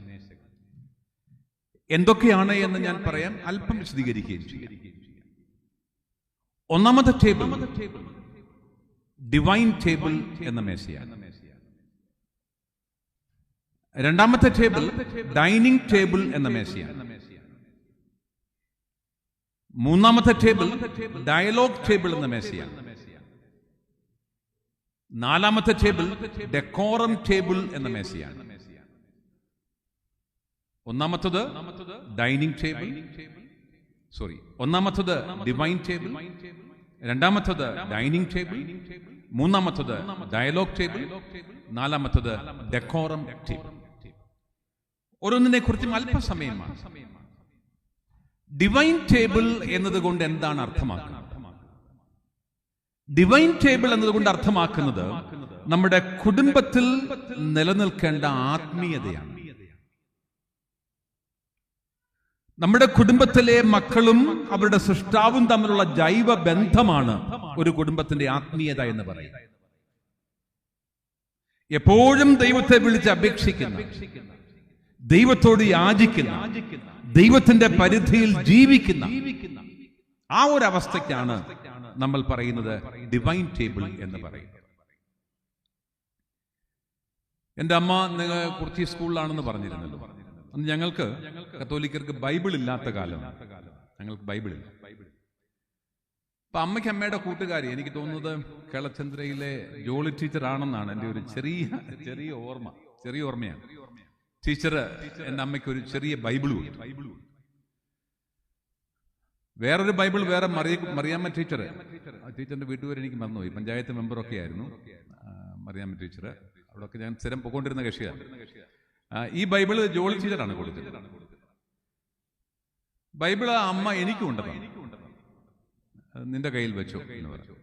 എന്തൊക്കെയാണ് എന്ന് ഞാൻ പറയാം, അല്പം വിശദീകരിക്കുകയും ചെയ്യാം. ഒന്നാമത്തെ ടേബിൾ ഡിവൈൻ ടേബിൾ എന്ന മേശയാണ്. രണ്ടാമത്തെ ടേബിൾ ഡൈനിങ് ടേബിൾ എന്ന മേശയാണ്. മൂന്നാമത്തെ ടേബിൾ ഡയലോഗ് ടേബിൾ എന്ന മേശയാണ്. നാലാമത്തെ ടേബിൾ ഡെക്കോറം ടേബിൾ എന്ന മേശയാണ്. ഒന്നാമത്തത് ഡൈനിങ് ടേബിൾ, ഒന്നാമത്തത് ഡിവൈൻ ടേബിൾ, രണ്ടാമത്തത് ഡൈനിങ് ടേബിൾ, മൂന്നാമത്തത് ഡയലോഗ് ടേബിൾ, നാലാമത്തത് ഡെക്കോറം ടേബിൾ. ഓരോന്നിനെ കുറിച്ചും അല്പസമയമാണ്. ഡിവൈൻ ടേബിൾ എന്നതുകൊണ്ട് എന്താണ് അർത്ഥമാക്കുന്നത്? ഡിവൈൻ ടേബിൾ എന്നതുകൊണ്ട് അർത്ഥമാക്കുന്നത് നമ്മുടെ കുടുംബത്തിൽ നിലനിൽക്കേണ്ട ആത്മീയതയാണ്. നമ്മുടെ കുടുംബത്തിലെ മക്കളും അവരുടെ സൃഷ്ടാവും തമ്മിലുള്ള ജൈവ ബന്ധമാണ് ഒരു കുടുംബത്തിന്റെ ആത്മീയത എന്ന് പറയുന്നത്. എപ്പോഴും ദൈവത്തെ വിളിച്ച് അപേക്ഷിക്കുന്ന, ദൈവത്തോട് യാചിക്കുന്ന, ദൈവത്തിന്റെ പരിധിയിൽ ജീവിക്കുന്ന ആ ഒരു അവസ്ഥയ്ക്കാണ് നമ്മൾ പറയുന്നത് ഡിവൈൻ ടേബിൾ എന്ന് പറയുന്നത്. എൻ്റെ അമ്മ നിങ്ങൾ കുർച്ചി സ്കൂളിലാണെന്ന് പറഞ്ഞിരുന്നല്ലോ. അന്ന് ഞങ്ങൾക്ക് കത്തോലിക്കർക്ക് ബൈബിൾ ഇല്ലാത്ത കാലം. ഞങ്ങൾക്ക് ബൈബിളില്ല. അപ്പൊ അമ്മയ്ക്ക് അമ്മയുടെ കൂട്ടുകാരി, എനിക്ക് തോന്നുന്നത് കേളചന്ദ്രയിലെ ജോളി ടീച്ചർ ആണെന്നാണ് എൻ്റെ ഒരു ചെറിയ ഓർമ്മയാണ്. ടീച്ചർ എൻ്റെ അമ്മയ്ക്ക് ഒരു ചെറിയ ബൈബിളും വേറൊരു ബൈബിൾ വേറെ മറിയാമ്മ ടീച്ചർ, ടീച്ചറിന്റെ വീട്ടുകാർ എനിക്ക് മറന്നുപോയി. പഞ്ചായത്ത് മെമ്പറൊക്കെ ആയിരുന്നു മറിയാമ്മ ടീച്ചർ. അവിടെയൊക്കെ ഞാൻ സ്ഥിരം പോയിക്കൊണ്ടിരുന്ന കക്ഷിയാണ്. ഈ ബൈബിള് ജോളി ടീച്ചറാണ് കൊടുത്തത്. ബൈബിള് അമ്മ എനിക്കും ഉണ്ടതാണ്, നിന്റെ കയ്യിൽ വെച്ചോ എന്ന് പറഞ്ഞു.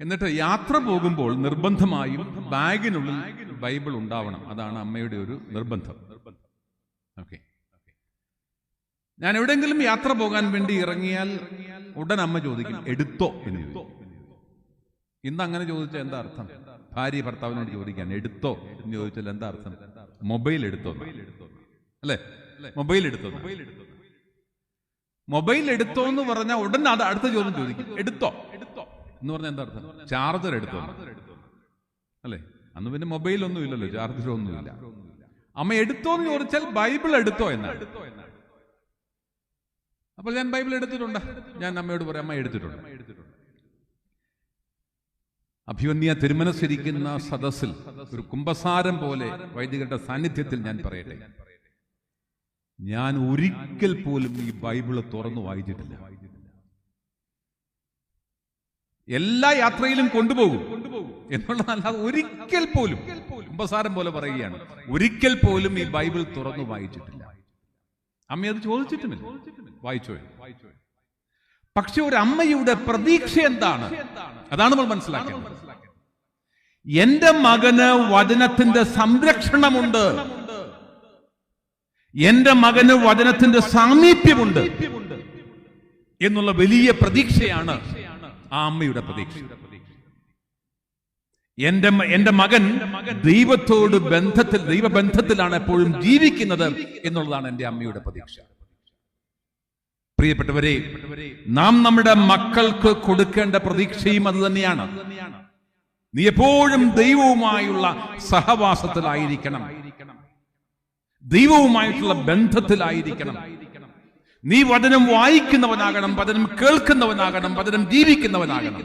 എന്നിട്ട് യാത്ര പോകുമ്പോൾ നിർബന്ധമായും ബാഗിനുള്ളിൽ ബൈബിൾ ഉണ്ടാവണം. അതാണ് അമ്മയുടെ ഒരു നിർബന്ധം. ഓക്കെ, ഞാൻ എവിടെയെങ്കിലും യാത്ര പോകാൻ വേണ്ടി ഇറങ്ങിയാൽ ഉടൻ അമ്മ ചോദിക്കും, എടുത്തോ എന്ന് ചോദിക്കും. ഇന്ന് അങ്ങനെ ചോദിച്ചാൽ എന്താ അർത്ഥം? ഭാര്യ ഭർത്താവിനോട് ചോദിക്കാൻ എടുത്തോ എന്ന് ചോദിച്ചാൽ എന്താ അർത്ഥം? മൊബൈൽ എടുത്തോ അല്ലെ? മൊബൈൽ എടുത്തോ എന്ന് പറഞ്ഞാൽ ഉടൻ അത് അടുത്ത ചോദ്യം ചോദിക്കും, എടുത്തോ എന്ന് പറഞ്ഞാൽ എന്താ അർത്ഥം? ചാർജർ എടുത്തോ അല്ലെ? അന്ന് പിന്നെ മൊബൈൽ ഒന്നും ഇല്ലല്ലോ, ചാർജർ ഒന്നുമില്ല. അമ്മ എടുത്തോ എന്ന് ചോദിച്ചാൽ ബൈബിൾ എടുത്തോ എന്നാണ്. അപ്പോൾ ഞാൻ ബൈബിൾ എടുത്തിട്ടുണ്ട്. ഞാൻ അമ്മയോട് പറയാം, അമ്മ എടുത്തിട്ടുണ്ട്. അഭിവന്യ തിരുമനസ്സിരിക്കുന്ന സദസ്സിൽ ഒരു കുംഭസാരം പോലെ വൈദികരുടെ സാന്നിധ്യത്തിൽ ഞാൻ പറയട്ടെ, ഞാൻ ഒരിക്കൽ പോലും ഈ ബൈബിള് തുറന്നു വായിച്ചിട്ടില്ല. എല്ലാ യാത്രയിലും കൊണ്ടുപോകും എന്നുള്ളതല്ലാതെ ഒരിക്കൽ പോലും, കുംഭസാരം പോലെ പറയുകയാണ്, ഒരിക്കൽ പോലും ഈ ബൈബിൾ തുറന്നു വായിച്ചിട്ടില്ല. അമ്മ അത് ചോദിച്ചിട്ടുമില്ല, വായിച്ചോ? പക്ഷെ ഒരു അമ്മയുടെ പ്രതീക്ഷ എന്താണ്? അതാണ് നമ്മൾ മനസ്സിലാക്കേണ്ടത്. എന്റെ മകന് വചനത്തിന്റെ സംരക്ഷണമുണ്ട്, എന്റെ മകന് വചനത്തിന്റെ സാമീപ്യമുണ്ട് എന്നുള്ള വലിയ പ്രതീക്ഷയാണ് ആ അമ്മയുടെ പ്രതീക്ഷ. എന്റെ മകൻ ദൈവത്തോട് ദൈവബന്ധത്തിലാണ് എപ്പോഴും ജീവിക്കുന്നത് എന്നുള്ളതാണ് എന്റെ അമ്മയുടെ പ്രതീക്ഷ. പ്രിയപ്പെട്ടവരെ, നാം നമ്മുടെ മക്കൾക്ക് കൊടുക്കേണ്ട പ്രതീക്ഷയും അത് തന്നെയാണ്. നീ എപ്പോഴും ദൈവവുമായുള്ള സഹവാസത്തിലായിരിക്കണം, ദൈവവുമായിട്ടുള്ള ബന്ധത്തിലായിരിക്കണം. നീ വചനം വായിക്കുന്നവനാകണം, വചനം കേൾക്കുന്നവനാകണം, വചനം ജീവിക്കുന്നവനാകണം.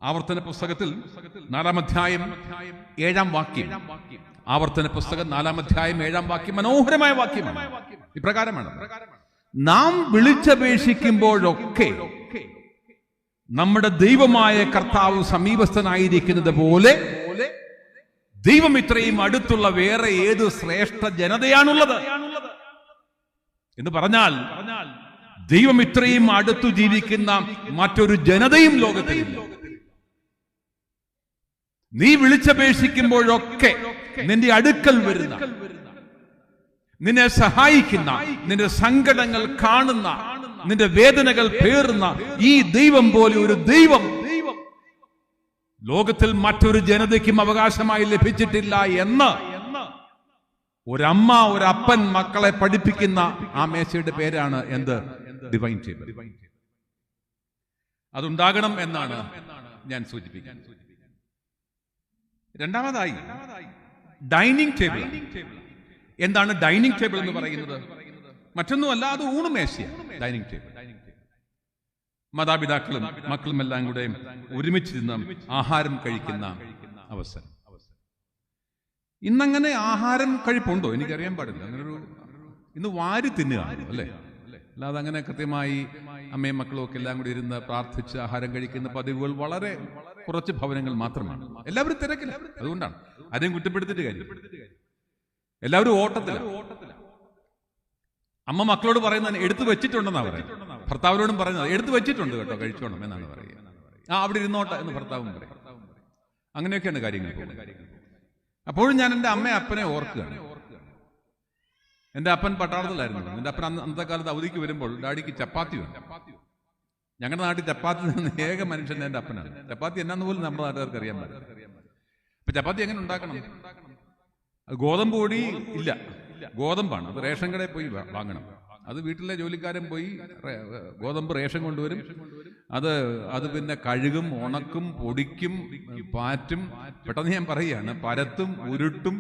ആവർത്തന പുസ്തകത്തിൽ 4-ാം അധ്യായം 7-ാം വാക്യം, ആവർത്തന പുസ്തകം 4-ാം അധ്യായം 7-ാം വാക്യം മനോഹരമായ വാക്യമാണ്. ഇപ്രകാരമാണ്: നാം വിളിച്ചപേക്ഷിക്കുമ്പോഴൊക്കെ നമ്മുടെ ദൈവമായ കർത്താവ് സമീപസ്ഥനായിരിക്കുന്നത് പോലെ ദൈവം ഇത്രയും അടുത്തുള്ള വേറെ ഏത് ശ്രേഷ്ഠ ജനതയാണുള്ളത് എന്ന് പറഞ്ഞാൽ, ദൈവം ഇത്രയും അടുത്തു ജീവിക്കുന്ന മറ്റൊരു ജനതയും ലോകത്തിലില്ല. നീ വിളിച്ചപേക്ഷിക്കുമ്പോഴൊക്കെ നിന്റെ അടുക്കൽ വരുന്ന, നിന്നെ സഹായിക്കുന്ന, നിന്റെ സങ്കടങ്ങൾ കാണുന്ന, നിന്റെ വേദനകൾ പേറുന്ന ഈ ദൈവം പോലെ ഒരു ദൈവം ലോകത്തിൽ മറ്റൊരു ജനതയ്ക്കും അവകാശമായി ലഭിച്ചിട്ടില്ല എന്ന് ഒരമ്മ, ഒരപ്പൻ മക്കളെ പഠിപ്പിക്കുന്ന ആ മേശയുടെ പേരാണ് എന്ത്? Divine table. അതുണ്ടാകണം എന്നാണ് ഞാൻ സൂചിപ്പിക്കുന്നത്. രണ്ടാമതായി ഡൈനിങ് ടേബിൾ. എന്താണ് ഡൈനിങ് ടേബിൾ എന്ന് പറയുന്നത്? മറ്റൊന്നുമല്ല, അത് ഊണുമേശയാണ് ഡൈനിങ് ടേബിൾ. മാതാപിതാക്കളും മക്കളും എല്ലാം കൂടെ ഒരുമിച്ചിരുന്ന് ആഹാരം കഴിക്കുന്ന അവസരം. ഇന്നങ്ങനെ ആഹാരം കഴിപ്പുണ്ടോ? എനിക്കറിയാൻ പാടില്ല. അങ്ങനൊരു ഇന്ന് വാരി തിന്നുകയാണ് അല്ലേ? അല്ലാതെ അങ്ങനെ കൃത്യമായി അമ്മയും മക്കളും ഒക്കെ എല്ലാം കൂടി ഇരുന്ന് പ്രാർത്ഥിച്ച് ആഹാരം കഴിക്കുന്ന പതിവുകൾ വളരെ കുറച്ച് ഭവനങ്ങൾ മാത്രമാണ്. എല്ലാവരും തിരക്കില്ല, അതുകൊണ്ടാണ്. ആരെയും കുറ്റപ്പെടുത്തിയിട്ട് കാര്യം. എല്ലാവരും ഓട്ടത്തിലാണ്. അമ്മ മക്കളോട് പറയുന്നത് എടുത്തു വെച്ചിട്ടുണ്ടെന്നാണ് പറയുന്നത്. ഭർത്താവിനോടും പറയുന്നത് എടുത്തു വെച്ചിട്ടുണ്ട് കേട്ടോ, കഴിച്ചോണം എന്നാണ് പറയുക. അവിടെ ഇരുന്നോട്ടെ എന്ന് ഭർത്താവും പറയും. അങ്ങനെയൊക്കെയാണ് കാര്യങ്ങൾ. അപ്പോഴും ഞാൻ എൻ്റെ അമ്മയെ അപ്പനെ ഓർക്കുകയാണ്. എൻ്റെ അപ്പൻ പട്ടാളത്തിലായിരുന്നു. എൻ്റെ അപ്പൻ അന്നത്തെ കാലത്ത് അവധിക്ക് വരുമ്പോൾ ഡാഡിക്ക് ചപ്പാത്തി വേണം. ഞങ്ങളുടെ നാട്ടിൽ ചപ്പാത്തി നിന്ന് ഏക മനുഷ്യൻ എൻ്റെ അപ്പനാണ്. ചപ്പാത്തി എന്നാന്ന് പോലും നമ്മുടെ നാട്ടുകാർക്ക് അറിയാൻ പറ്റില്ല. അപ്പൊ ചപ്പാത്തി എങ്ങനെ ഉണ്ടാക്കണം? ഗോതമ്പ് പൊടി ഇല്ല, ഗോതമ്പാണ്. അത് റേഷൻ കടയിൽ പോയി വാങ്ങണം. അത് വീട്ടിലെ ജോലിക്കാരൻ പോയി ഗോതമ്പ് റേഷൻ കൊണ്ടുവരും. അത് പിന്നെ കഴുകും, ഉണക്കും, പൊടിക്കും, പാറ്റും. പെട്ടെന്ന് ഞാൻ പറയുകയാണ്, പരത്തും, ഉരുട്ടും,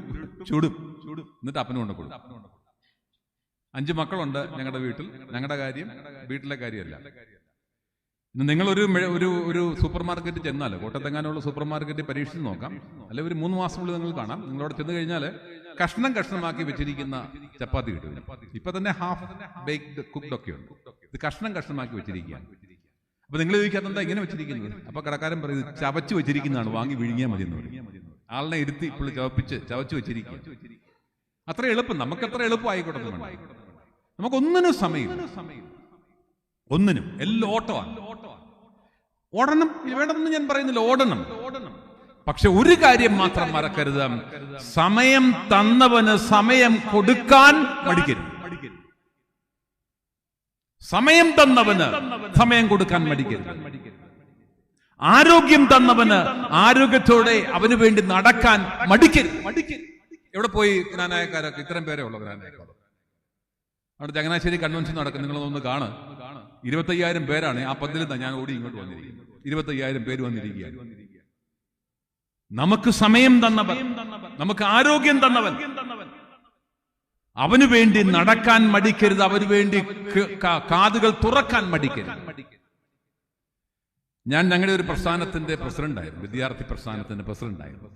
ചുടും. എന്നിട്ട് അപ്പനും കൊണ്ട് കൊടുക്കും. 5 മക്കളുണ്ട് ഞങ്ങളുടെ വീട്ടിൽ. ഞങ്ങളുടെ കാര്യം വീട്ടിലെ കാര്യമല്ല. ഇന്ന് നിങ്ങളൊരു ഒരു സൂപ്പർ മാർക്കറ്റിൽ ചെന്നാൽ, കോട്ടത്തെങ്ങാനുള്ള സൂപ്പർ മാർക്കറ്റിൽ പരീക്ഷിച്ച് നോക്കാം, അല്ലെ ഒരു 3 മാസമുള്ളിൽ നിങ്ങൾ കാണാം. നിങ്ങളവിടെ ചെന്ന് കഴിഞ്ഞാൽ കഷ്ണമാക്കി വെച്ചിരിക്കുന്ന ചപ്പാത്തി കിട്ടും. ഇപ്പൊ തന്നെ ഹാഫ് ബേക്ക്ഡ് കുക്ക്ഡ് ഒക്കെ ഉണ്ട്. ഇത് കഷ്ണമാക്കി വെച്ചിരിക്കുകയാണ്. അപ്പൊ നിങ്ങൾ ചോദിക്കാത്ത ഇങ്ങനെ വെച്ചിരിക്കുന്നത്? അപ്പൊ കടക്കാരൻ പറയുന്നത് ചവച്ച് വെച്ചിരിക്കുന്നതാണ്, വാങ്ങി വിഴുങ്ങിയാൽ മതി എന്ന് പറയും. ആളിനെ ഇരുത്തി ഇപ്പോൾ ചവച്ച് വെച്ചിരിക്കുക. അത്ര എളുപ്പം, നമുക്ക് അത്ര എളുപ്പമായിക്കോട്ടെ. നമുക്കൊന്നിനും സമയം, ഒന്നിനും എല്ലാം ഓട്ടമാണ്. ഓടണം വേണമെന്ന് ഞാൻ പറയുന്നില്ല, ഓടണം. പക്ഷെ ഒരു കാര്യം മാത്രം മറക്കരുത്, സമയം തന്നവന് സമയം കൊടുക്കാൻ മടിക്കരുത്. സമയം തന്നവന് സമയം കൊടുക്കാൻ മടിക്കരുത്. ആരോഗ്യം തന്നവന് ആരോഗ്യത്തോടെ അവന് വേണ്ടി നടക്കാൻ മടിക്കരുത്. എവിടെ പോയി ജ്ഞാനായക്കാരൊക്കെ? ഇത്രയും പേരേ ഉള്ളൂ ജ്ഞാനായക്കാർ. അവിടെ ചങ്ങനാശ്ശേരി കൺവെൻഷൻ നടക്കും. നിങ്ങളൊന്ന് കാണുക. 25,000 പേരാണ് ആ പദ്ധതിയിൽ നിന്ന് ഞാൻ ഓടി ഇങ്ങോട്ട് വന്നിരിക്കുന്നത്. 25,000 പേര് വന്നിരിക്കുകയാണ്. നമുക്ക് സമയം തന്നവൻ, നമുക്ക് ആരോഗ്യം തന്നവൻ, അവന് വേണ്ടി നടക്കാൻ മടിക്കരുത്. അവന് വേണ്ടി കാതുകൾ തുറക്കാൻ മടിക്കരുത്. ഞാൻ ഞങ്ങളുടെ ഒരു പ്രസ്ഥാനത്തിന്റെ പ്രസിഡന്റായിരുന്നു, വിദ്യാർത്ഥി പ്രസ്ഥാനത്തിന്റെ പ്രസിഡന്റായിരുന്നു.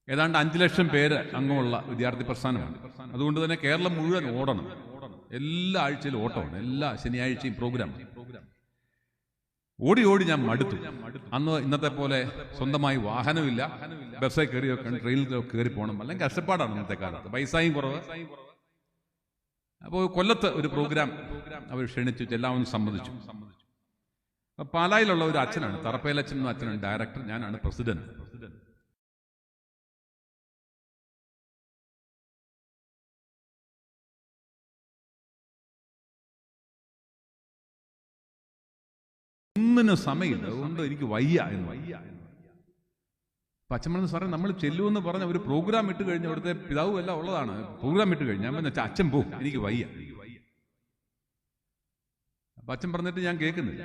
ഏതാണ്ട് 5 ലക്ഷം പേര് അംഗമുള്ള വിദ്യാർത്ഥി പ്രസ്ഥാനമാണ്. അതുകൊണ്ട് തന്നെ കേരളം മുഴുവൻ ഓടണം. എല്ലാ ആഴ്ചയിലും ഓട്ടമാണ്, എല്ലാ ശനിയാഴ്ചയും പ്രോഗ്രാം. ഓടി ഓടി ഞാൻ മടുത്തു. അന്ന് ഇന്നത്തെ പോലെ സ്വന്തമായി വാഹനമില്ല, ബസ്സിൽ കയറിയൊക്കെ ട്രെയിനിൽ കയറി പോകണം, അല്ലെങ്കിൽ കഷ്ടപ്പാടാണ് ഇന്നത്തെ കാലത്ത്, പൈസയും കുറവ്. അപ്പോൾ കൊല്ലത്ത് ഒരു പ്രോഗ്രാം അവർ ക്ഷണിച്ചു, എല്ലാവരും സമ്മതിച്ചു. പാലായിലുള്ള ഒരു അച്ഛനാണ്, തറപ്പേലച്ഛൻ എന്ന അച്ഛനാണ് ഡയറക്ടർ, ഞാനാണ് പ്രസിഡന്റ്. ഒന്നിനും സമയമില്ല, അതുകൊണ്ട് എനിക്ക് വയ്യ എന്ന്. അച്ഛൻ പറഞ്ഞു, സാറേ നമ്മൾ ചെല്ലുമെന്ന് പറഞ്ഞ ഒരു പ്രോഗ്രാം ഇട്ട് കഴിഞ്ഞ് അവിടുത്തെ പിതാവും എല്ലാം ഉള്ളതാണ്, പ്രോഗ്രാം ഇട്ട് കഴിഞ്ഞ് ഞാൻ പറഞ്ഞ അച്ഛൻ പോകും, എനിക്ക് വയ്യ. അപ്പൊ അച്ഛൻ പറഞ്ഞിട്ട് ഞാൻ കേൾക്കുന്നില്ല.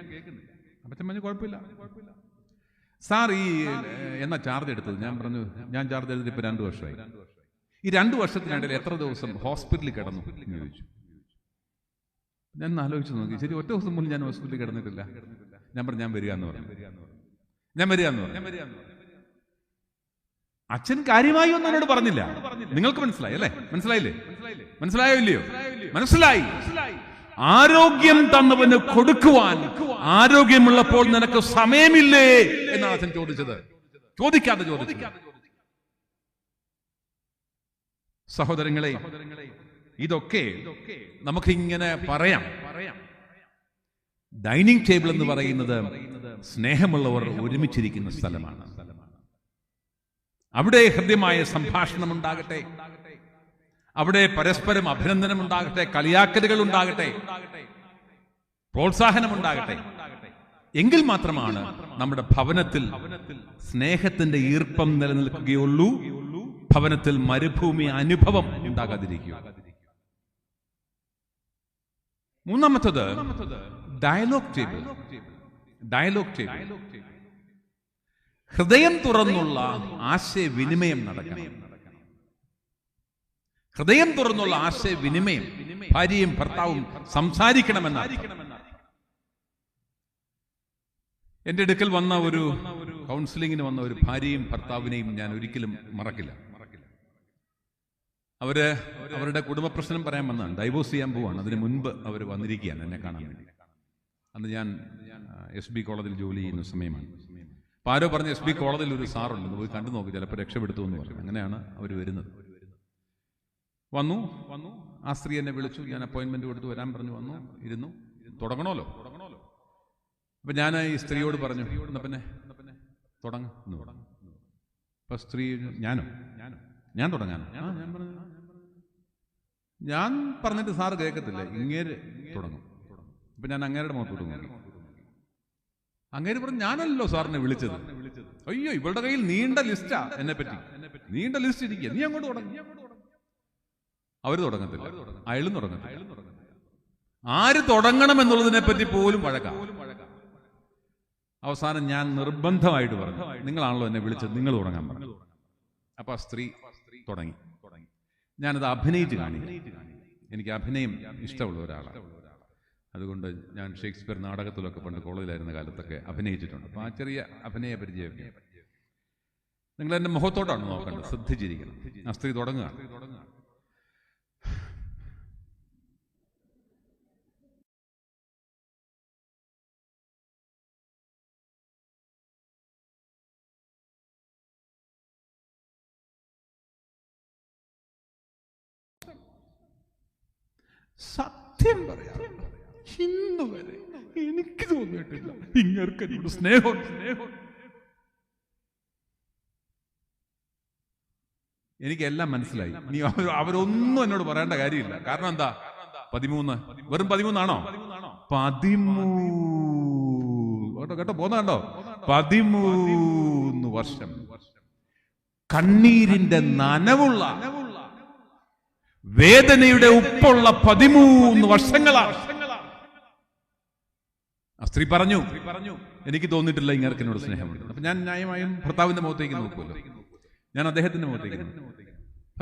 അച്ഛൻ പറഞ്ഞു കുഴപ്പമില്ല സാർ, എന്നാ ചാർജ് എടുത്തത്? ഞാൻ പറഞ്ഞു ഞാൻ ചാർജ് എടുത്തിട്ട് ഇപ്പൊ 2 വർഷമായി. ഈ 2 വർഷത്തിനിടയിൽ എത്ര ദിവസം ഹോസ്പിറ്റലിൽ കിടന്നു എന്ന് ചോദിച്ചു. ഞാൻ ആലോചിച്ച് നോക്കി, ശരി, ഒറ്റ ദിവസം പോലും ഞാൻ ഹോസ്പിറ്റലിൽ കിടന്നിട്ടില്ല. ഞാൻ പറഞ്ഞു ഞാൻ വരിക എന്ന് പറഞ്ഞു. അച്ഛൻ കാര്യമായി ഒന്നും എന്നോട് പറഞ്ഞില്ല. നിങ്ങൾക്ക് മനസ്സിലായി അല്ലേ? മനസ്സിലായോ ഇല്ലയോ? മനസ്സിലായി. ആരോഗ്യം തന്നവന് കൊടുക്കുവാൻ ആരോഗ്യമുള്ളപ്പോൾ നിനക്ക് സമയമില്ലേ എന്നാണ് അച്ഛൻ ചോദിച്ചത്. ചോദിക്കാതെ ചോദിച്ചു. സഹോദരങ്ങളെ, ഇതൊക്കെ നമുക്കിങ്ങനെ പറയാം. ഡൈനിങ് ടേബിൾ എന്ന് പറയുന്നത് സ്നേഹമുള്ളവർ ഒരുമിച്ചിരിക്കുന്ന സ്ഥലമാണ്. അവിടെ ഹൃദ്യമായ സംഭാഷണം ഉണ്ടാകട്ടെ, അവിടെ പരസ്പരം അഭിനന്ദനം ഉണ്ടാകട്ടെ, കളിയാക്കലുകൾ ഉണ്ടാകട്ടെ, പ്രോത്സാഹനം ഉണ്ടാകട്ടെ. എങ്കിൽ മാത്രമാണ് നമ്മുടെ ഭവനത്തിൽ സ്നേഹത്തിന്റെ ഈർപ്പം നിലനിൽക്കുകയുള്ളൂ, ഭവനത്തിൽ മരുഭൂമി അനുഭവം ഉണ്ടാകാതിരിക്കുക. മൂന്നാമത്തത് ഡയലോഗ് ടേബിൾ. ഹൃദയം തുറന്നുള്ള ആശയവിനിമയം നടക്കണം. ഹൃദയം തുറന്നുള്ള ആശയവിനിമയം ഭാര്യയും ഭർത്താവും സംസാരിക്കണമെന്നാണ്. എന്റെ അടുക്കൽ വന്ന ഒരു കൗൺസിലിങ്ങിന് വന്ന ഒരു ഭാര്യയും ഭർത്താവിനെയും ഞാൻ ഒരിക്കലും മറക്കില്ല. അവരുടെ കുടുംബ പ്രശ്നം പറയാൻ വന്നതാണ്, ഡൈവോഴ്സ് ചെയ്യാൻ പോവാണ്. അതിന് മുൻപ് അവർ വന്നിരിക്കുകയാണ് എന്നെ കാണാൻ വേണ്ടി. അന്ന് ഞാൻ SB കോളേജിൽ ജോലി ചെയ്യുന്ന സമയമാണ്. അപ്പോൾ ആരോ പറഞ്ഞ് SB കോളേജിൽ ഒരു സാറുണ്ട്, പോയി കണ്ടു നോക്കി, ചിലപ്പോൾ രക്ഷപ്പെടുത്തു എന്ന് പറഞ്ഞു. അങ്ങനെയാണ് അവർ വരുന്നത്. വന്നു. ആ സ്ത്രീ എന്നെ വിളിച്ചു, ഞാൻ അപ്പോയിന്റ്മെന്റ് കൊടുത്തു, വരാൻ പറഞ്ഞു. വന്നു, ഇരുന്നു. തുടങ്ങണമല്ലോ. അപ്പൊ ഞാൻ ഈ സ്ത്രീയോട് പറഞ്ഞു, എന്നാ പിന്നെ തുടങ്ങ എന്ന് പറഞ്ഞു. അപ്പൊ സ്ത്രീ, ഞാൻ തുടങ്ങാനോ? ഞാൻ പറഞ്ഞിട്ട് സാറ് കേൾക്കത്തില്ല, ഇങ്ങേര് തുടങ്ങും. അപ്പൊ ഞാൻ അങ്ങേരുടെ മുഖത്തോട്ട് നോക്കി. അങ്ങേര് പറഞ്ഞു, ഞാനല്ലോ സാറിനെ വിളിച്ചത്. അയ്യോ, ഇവളുടെ കയ്യിൽ നീണ്ട ലിസ്റ്റാ എന്നെ പറ്റി, നീണ്ട ലിസ്റ്റ് ഇരിക്കുക, നീ അങ്ങോട്ട് തുടങ്ങി. അവര് തുടങ്ങത്തില്ല, അയാളും തുടങ്ങത്തില്ല. ആര് തുടങ്ങണം എന്നുള്ളതിനെ പറ്റി പോലും വഴക്കാം. അവസാനം ഞാൻ നിർബന്ധമായിട്ട് പറഞ്ഞു, നിങ്ങളാണല്ലോ എന്നെ വിളിച്ചത്, നിങ്ങൾ തുടങ്ങാൻ പറഞ്ഞു. അപ്പൊ ആ സ്ത്രീ തുടങ്ങി. ഞാനത് അഭിനയിച്ച് കാണിക്കും. എനിക്ക് അഭിനയം ഇഷ്ടമുള്ള ഒരാളാണ്. അതുകൊണ്ട് ഞാൻ ഷേക്സ്പിയർ നാടകത്തിലൊക്കെ പണ്ട് കോളേജിലായിരുന്ന കാലത്തൊക്കെ അഭിനയിച്ചിട്ടുണ്ട്. അപ്പൊ ആ ചെറിയ അഭിനയ പരിചയം നിങ്ങൾ എന്റെ മുഖത്തോട്ടാണ് നോക്കേണ്ടത്, ശ്രദ്ധിച്ചിരിക്കണം. ആ സ്ത്രീ തുടങ്ങുകയാണ്. സത്യം പറയാം, ഇന്ന് വരെ എനിക്ക് തോന്നിയിട്ടില്ല ഇങ്ങർക്ക് എന്നോട് സ്നേഹം. എനിക്കെല്ലാം മനസ്സിലായി. നീ അവരൊന്നും എന്നോട് പറയേണ്ട കാര്യമില്ല. കാരണം എന്താ? 13, വെറും 13 ആണോ? 13 കേട്ടോ, പോന്ന കണ്ടോ? 13 വർഷം കണ്ണീരിന്റെ നനവുള്ള, വേദനയുടെ ഉപ്പുള്ള 13 വർഷങ്ങളാണ്. ആ സ്ത്രീ പറഞ്ഞു, എനിക്ക് തോന്നിയിട്ടില്ല ഇങ്ങർക്ക് എന്നോട് സ്നേഹമുണ്ട്. അപ്പൊ ഞാൻ ന്യായമായും ഭർത്താവിന്റെ മുഖത്തേക്ക് നോക്കുമല്ലോ, ഞാൻ അദ്ദേഹത്തിന്റെ മുഖത്തേക്ക് നോക്കും.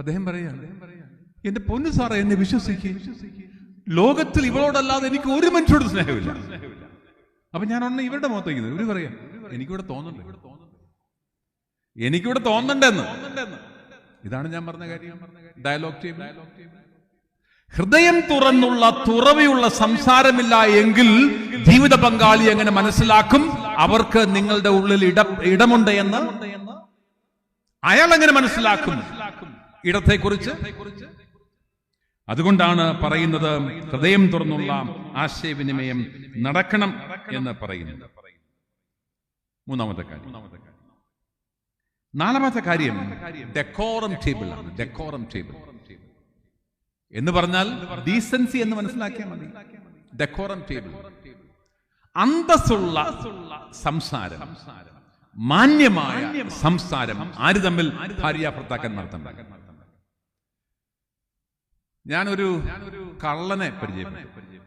അദ്ദേഹം പറയാണ്, എന്റെ പൊന്നു സാറേ, എന്നെ വിശ്വസിക്കുക, ലോകത്തിൽ ഇവളോടല്ലാതെ എനിക്ക് ഒരു മനുഷ്യരോട് സ്നേഹമില്ല. അപ്പൊ ഞാൻ ഒന്ന് ഇവരുടെ മുഖത്തേക്കുന്നത് ഇവര് പറയാം എനിക്കിവിടെ തോന്നണ്ടെന്ന്. ഇതാണ് ഞാൻ പറഞ്ഞ കാര്യം. Dialogue table. ഹൃദയം തുറന്നുള്ള തുറവിയുള്ള സംസാരമില്ല എങ്കിൽ ജീവിത പങ്കാളി എങ്ങനെ മനസ്സിലാക്കും അവർക്ക് നിങ്ങളുടെ ഉള്ളിൽ ഇടമുണ്ട് എന്ന്? അയാൾ എങ്ങനെ മനസ്സിലാക്കും ഇടത്തെക്കുറിച്ച്? അതുകൊണ്ടാണ് പറയുന്നത് ഹൃദയം തുറന്നുള്ള ആശയവിനിമയം നടക്കണം എന്ന് പറയുന്നത്. മൂന്നാമത്തെ കാര്യം. നാലാമത്തെ കാര്യം ഡെക്കോറം ടേബിൾ ആണ്. ഡെക്കോറം ടേബിൾ എന്ന് പറഞ്ഞാൽ ഡീസൻസി എന്ന് മനസ്സിലാക്കിയാൽ മതി. ഡെക്കോറം ടേബിൾ അന്തസ്സുള്ള സംസാരം, മാന്യമായ സംസാരം. ആര് തമ്മിൽ? ഭാര്യ ഭർത്താക്കന്മാർ തമ്മിൽ. ഞാനൊരു കള്ളനെ പരിചയപ്പെട്ടു.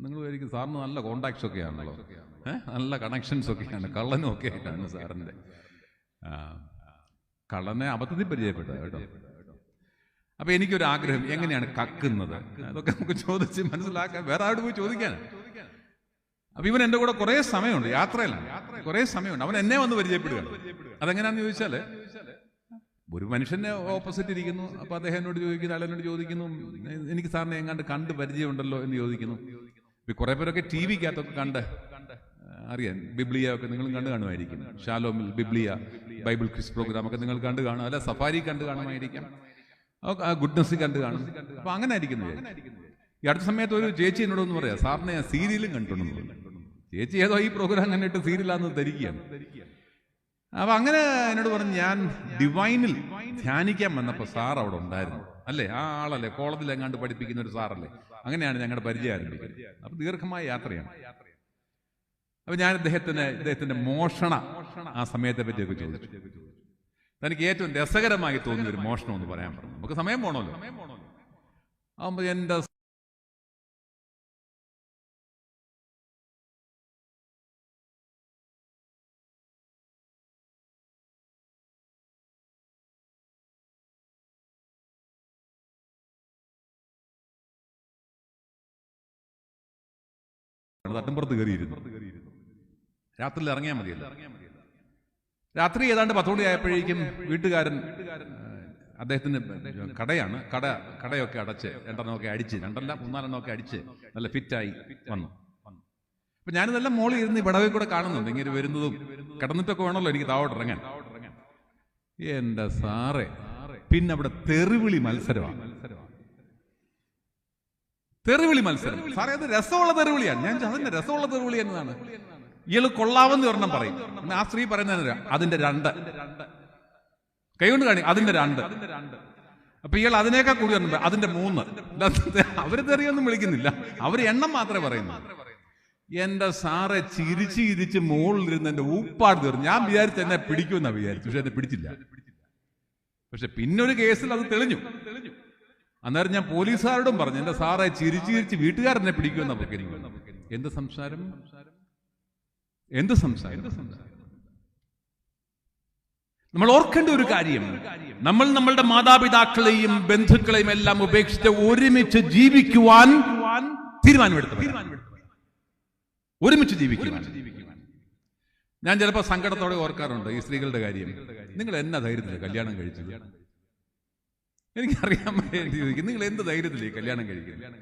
നിങ്ങൾ വിചാരിക്കും സാറിന് നല്ല കോണ്ടാക്ട്സ് ഒക്കെ ആണല്ലോ, നല്ല കണക്ഷൻസ് ഒക്കെയാണ്, കള്ളനും ഒക്കെ ആയിട്ടാണ് സാറിന്റെ. കള്ളനെ അബദ്ധത്തിൽ പരിചയപ്പെട്ട കേട്ടോ. അപ്പൊ എനിക്കൊരു ആഗ്രഹം, എങ്ങനെയാണ് കക്കുന്നത് അതൊക്കെ നമുക്ക് ചോദിച്ച് മനസ്സിലാക്കാൻ, വേറെ ആരോട് പോയി ചോദിക്കാൻ. അപ്പൊ ഇവൻ എന്റെ കൂടെ കുറെ സമയമുണ്ട്, യാത്രയിലാണ്, കുറെ സമയമുണ്ട്. അവൻ എന്നെ വന്ന് പരിചയപ്പെടുകയാണ്. അതെങ്ങനെയാന്ന് ചോദിച്ചാല്, ഒരു മനുഷ്യന്റെ ഓപ്പോസിറ്റ് ഇരിക്കുന്നു. അപ്പൊ അദ്ദേഹം എന്നോട് ചോദിക്കുന്നു, അയാളെന്നോട് ചോദിക്കുന്നു, എനിക്ക് സാറിനെ എങ്ങാണ്ട് കണ്ട് പരിചയമുണ്ടല്ലോ എന്ന് ചോദിക്കുന്നു. കുറെ പേരൊക്കെ ടി വിക്കകത്തൊക്കെ കണ്ട് അറിയാൻ, ബിബ്ലിയ ഒക്കെ നിങ്ങളും കണ്ടു കാണുമായിരിക്കും. ഷാലോമിൽ ബിബ്ലിയ ബൈബിൾ ക്വിസ് പ്രോഗ്രാം ഒക്കെ നിങ്ങൾ കണ്ടു കാണും, അല്ല സഫാരി കണ്ടു കാണുമായിരിക്കാം, ഗുഡ്നസ് കണ്ടു കാണും. അപ്പൊ അങ്ങനെ ആയിരിക്കുന്നു. ഈ അടുത്ത സമയത്ത് ഒരു ചേച്ചി എന്നോടൊന്ന് പറയാം, സാറിനെ ഞാൻ സീരിയലും കണ്ടിട്ടുണ്ടെന്ന്. ചേച്ചി ഏതോ ഈ പ്രോഗ്രാം കണ്ടിട്ട് സീരിയലാന്ന് ധരിക്കുകയാണ്. അപ്പൊ അങ്ങനെ എന്നോട് പറഞ്ഞു, ഞാൻ ഡിവൈനിൽ ധ്യാനിക്കാൻ വന്നപ്പോ സാർ അവിടെ ഉണ്ടായിരുന്നു അല്ലേ, ആ ആളല്ലേ കോളേജിൽ എങ്ങാണ്ട് പഠിപ്പിക്കുന്ന ഒരു സാറല്ലേ. അങ്ങനെയാണ് ഞങ്ങളുടെ പരിചയം ആരംഭിക്കുന്നത്. അപ്പൊ ദീർഘമായ യാത്രയാണ്. അപ്പൊ ഞാൻ ഇദ്ദേഹത്തിന്റെ മോഷണ ആ സമയത്തെ പറ്റിയൊക്കെ ചോദിച്ചു. തനിക്ക് ഏറ്റവും രസകരമായി തോന്നിയ ഒരു മോഷണം എന്ന് പറയാൻ പറഞ്ഞു. നമുക്ക് സമയം പോണല്ലോ. ആവുമ്പോ എന്റെ തട്ടുംപുറത്ത് കയറിയിരുന്നു. രാത്രിയിൽ ഇറങ്ങിയാൽ മതിയല്ലോ. രാത്രി ഏതാണ്ട് 10 മണി ആയപ്പോഴേക്കും വീട്ടുകാരൻ, അദ്ദേഹത്തിന് കടയാണ്, കടയൊക്കെ അടച്ച് 2 അടിച്ച്, 2-3 അടിച്ച് നല്ല ഫിറ്റായി വന്നു. അപ്പൊ ഞാനിതെല്ലാം മോളിൽ ഇരുന്ന് വിടവിൽ കൂടെ കാണുന്നുണ്ട്, ഇങ്ങനെ വരുന്നതും. കിടന്നിട്ടൊക്കെ വേണമല്ലോ എനിക്ക് താവോട്ട് ഇറങ്ങാൻ. എന്റെ സാറേ, പിന്നെ അവിടെ തെറിവിളി മത്സരമാണ്. തെറിവിളി മത്സരം. സാറേ അത് രസമുള്ള തെറിവിളിയാണ്. ഞാൻ അതിന്റെ രസമുള്ള തെറിവിളി എന്നതാണ്. ഇയാള് കൊള്ളാവെന്ന് ഒരെണ്ണം പറയും, ആ സ്ത്രീ പറയുന്ന അതിന്റെ 2 കൈകൊണ്ട് കാണി, അതിന്റെ 2. അപ്പൊ ഇയാൾ അതിനേക്കാൾ കൂടി പറഞ്ഞു അതിന്റെ 3. അവര് തെറിയൊന്നും വിളിക്കുന്നില്ല, അവര് എണ്ണം മാത്രമേ പറയുന്നു. എന്റെ സാറെ ചിരിച്ച് മുകളിലിരുന്ന് എന്റെ ഊപ്പാട് തീർന്നു. ഞാൻ വിചാരിച്ചു എന്നെ പിടിക്കുമെന്നാ വിചാരിച്ചു, പക്ഷെ എന്നെ പിടിച്ചില്ല. പക്ഷെ പിന്നൊരു കേസിൽ അത് തെളിഞ്ഞു. അന്നേരം ഞാൻ പോലീസുകാരോടും പറഞ്ഞു, എന്റെ സാറെ ചിരിച്ച് വീട്ടുകാരെന്നെ പിടിക്കുമെന്നാ പറയുന്നത്. എന്ത് സംസാരം, എന്ത് സംസാരം. നമ്മൾ ഓർക്കേണ്ട ഒരു കാര്യം, നമ്മൾ നമ്മളുടെ മാതാപിതാക്കളെയും ബന്ധുക്കളെയും എല്ലാം ഉപേക്ഷിച്ച് ഒരുമിച്ച് ജീവിക്കുവാൻ തീരുമാനമെടുത്തു. ഒരുമിച്ച് ജീവിക്കുവാൻ. ഞാൻ ചിലപ്പോൾ സങ്കടത്തോടെ ഓർക്കാറുണ്ട് ഈ സ്ത്രീകളുടെ കാര്യം. നിങ്ങൾ എന്നാ ധൈര്യത്തില് കല്യാണം കഴിച്ചത്? എനിക്കറിയാൻ നിങ്ങൾ എന്ത് ധൈര്യത്തിലേ കല്യാണം കഴിക്കുന്നത്?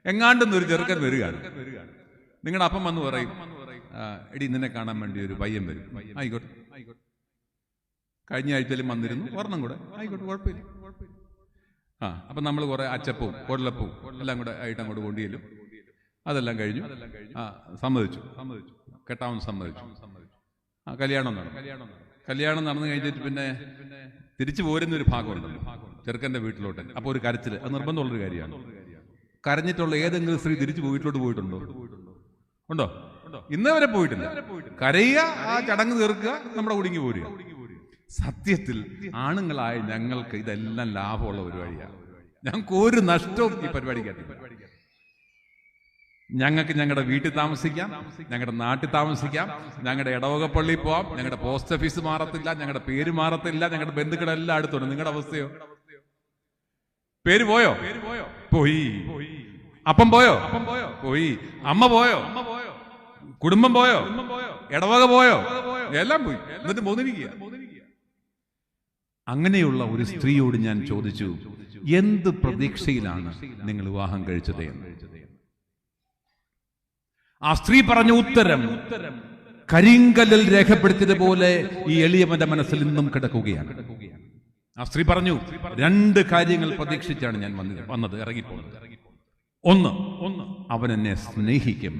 എങ്ങാണ്ടെന്നൊരു ചെറുക്കൻ വരികയാണ്, നിങ്ങളുടെ അപ്പം വന്ന് പറയും, എടി നിന്നെ കാണാൻ വേണ്ടി ഒരു പയ്യൻ വരും. ആയിക്കോട്ടെ, കഴിഞ്ഞ ആഴ്ചയിലും വന്നിരുന്നു, ഒരെണ്ണം കൂടെ, ആയിക്കോട്ടെ, കുഴപ്പമില്ല. അപ്പൊ നമ്മൾ കുറെ അച്ചപ്പവും കൊടലപ്പവും എല്ലാം കൂടെ ആയിട്ട് അങ്ങോട്ട് കൊണ്ടുചെല്ലും. അതെല്ലാം കഴിഞ്ഞു. സമ്മതിച്ചു, കെട്ടാവൻ സമ്മതിച്ചു. കല്യാണം നടന്നു കഴിഞ്ഞിട്ട് പിന്നെ തിരിച്ചു പോരുന്നൊരു ഭാഗമുണ്ടല്ലോ ചെറുക്കന്റെ വീട്ടിലോട്ട്. അപ്പൊ ഒരു കരച്ചില്, അത് നിർബന്ധമുള്ളൊരു കാര്യമാണ്. കരഞ്ഞിട്ടുള്ള ഏതെങ്കിലും സ്ത്രീ തിരിച്ചു വീട്ടിലോട്ട് പോയിട്ടുണ്ടോ? ഉണ്ടോ? ഇന്നേ വരെ പോയിട്ടില്ല. കരയുക, ആ ചടങ്ങ് തീർക്കുക, നമ്മുടെ കുടുങ്ങി പോരുക. സത്യത്തിൽ ആണുങ്ങളായ ഞങ്ങൾക്ക് ഇതെല്ലാം ലാഭമുള്ള പരിപാടിയാണ്. ഞങ്ങൾക്ക് ഒരു നഷ്ടവും ഈ പരിപാടിക്കകത്തില്ല. ഞങ്ങൾക്ക് ഞങ്ങളുടെ വീട്ടിൽ താമസിക്കാം, ഞങ്ങളുടെ നാട്ടിൽ താമസിക്കാം, ഞങ്ങളുടെ ഇടവകപ്പള്ളിയിൽ പോവാം, ഞങ്ങളുടെ പോസ്റ്റ് ഓഫീസ് മാറത്തില്ല, ഞങ്ങളുടെ പേര് മാറത്തില്ല, ഞങ്ങളുടെ ബന്ധുക്കളെല്ലാം അടുത്തുണ്ട്. നിങ്ങളുടെ അവസ്ഥയോ? പേര് പോയോ? പോയി. അപ്പം പോയോ? പോയി. അമ്മ പോയോ? കുടുംബം പോയോ, ഇടവക പോയോ, എല്ലാം പോയി. എന്നിട്ട് പോന്നിരിക്കുക. അങ്ങനെയുള്ള ഒരു സ്ത്രീയോട് ഞാൻ ചോദിച്ചു, എന്ത് പ്രതീക്ഷയിലാണ് നിങ്ങൾ വിവാഹം കഴിച്ചത് എന്ന്. ആ സ്ത്രീ പറഞ്ഞ ഉത്തരം കരിങ്കല്ലിൽ രേഖപ്പെടുത്തിയതുപോലെ ഈ എളിയവന്റെ മനസ്സിൽ ഇന്നും കിടക്കുകയാണ്. ആ സ്ത്രീ പറഞ്ഞു, 2 കാര്യങ്ങൾ പ്രതീക്ഷിച്ചാണ് ഞാൻ വന്നത്, ഇറങ്ങിപ്പോകുന്നത്. ഒന്ന്, അവൻ എന്നെ സ്നേഹിക്കും.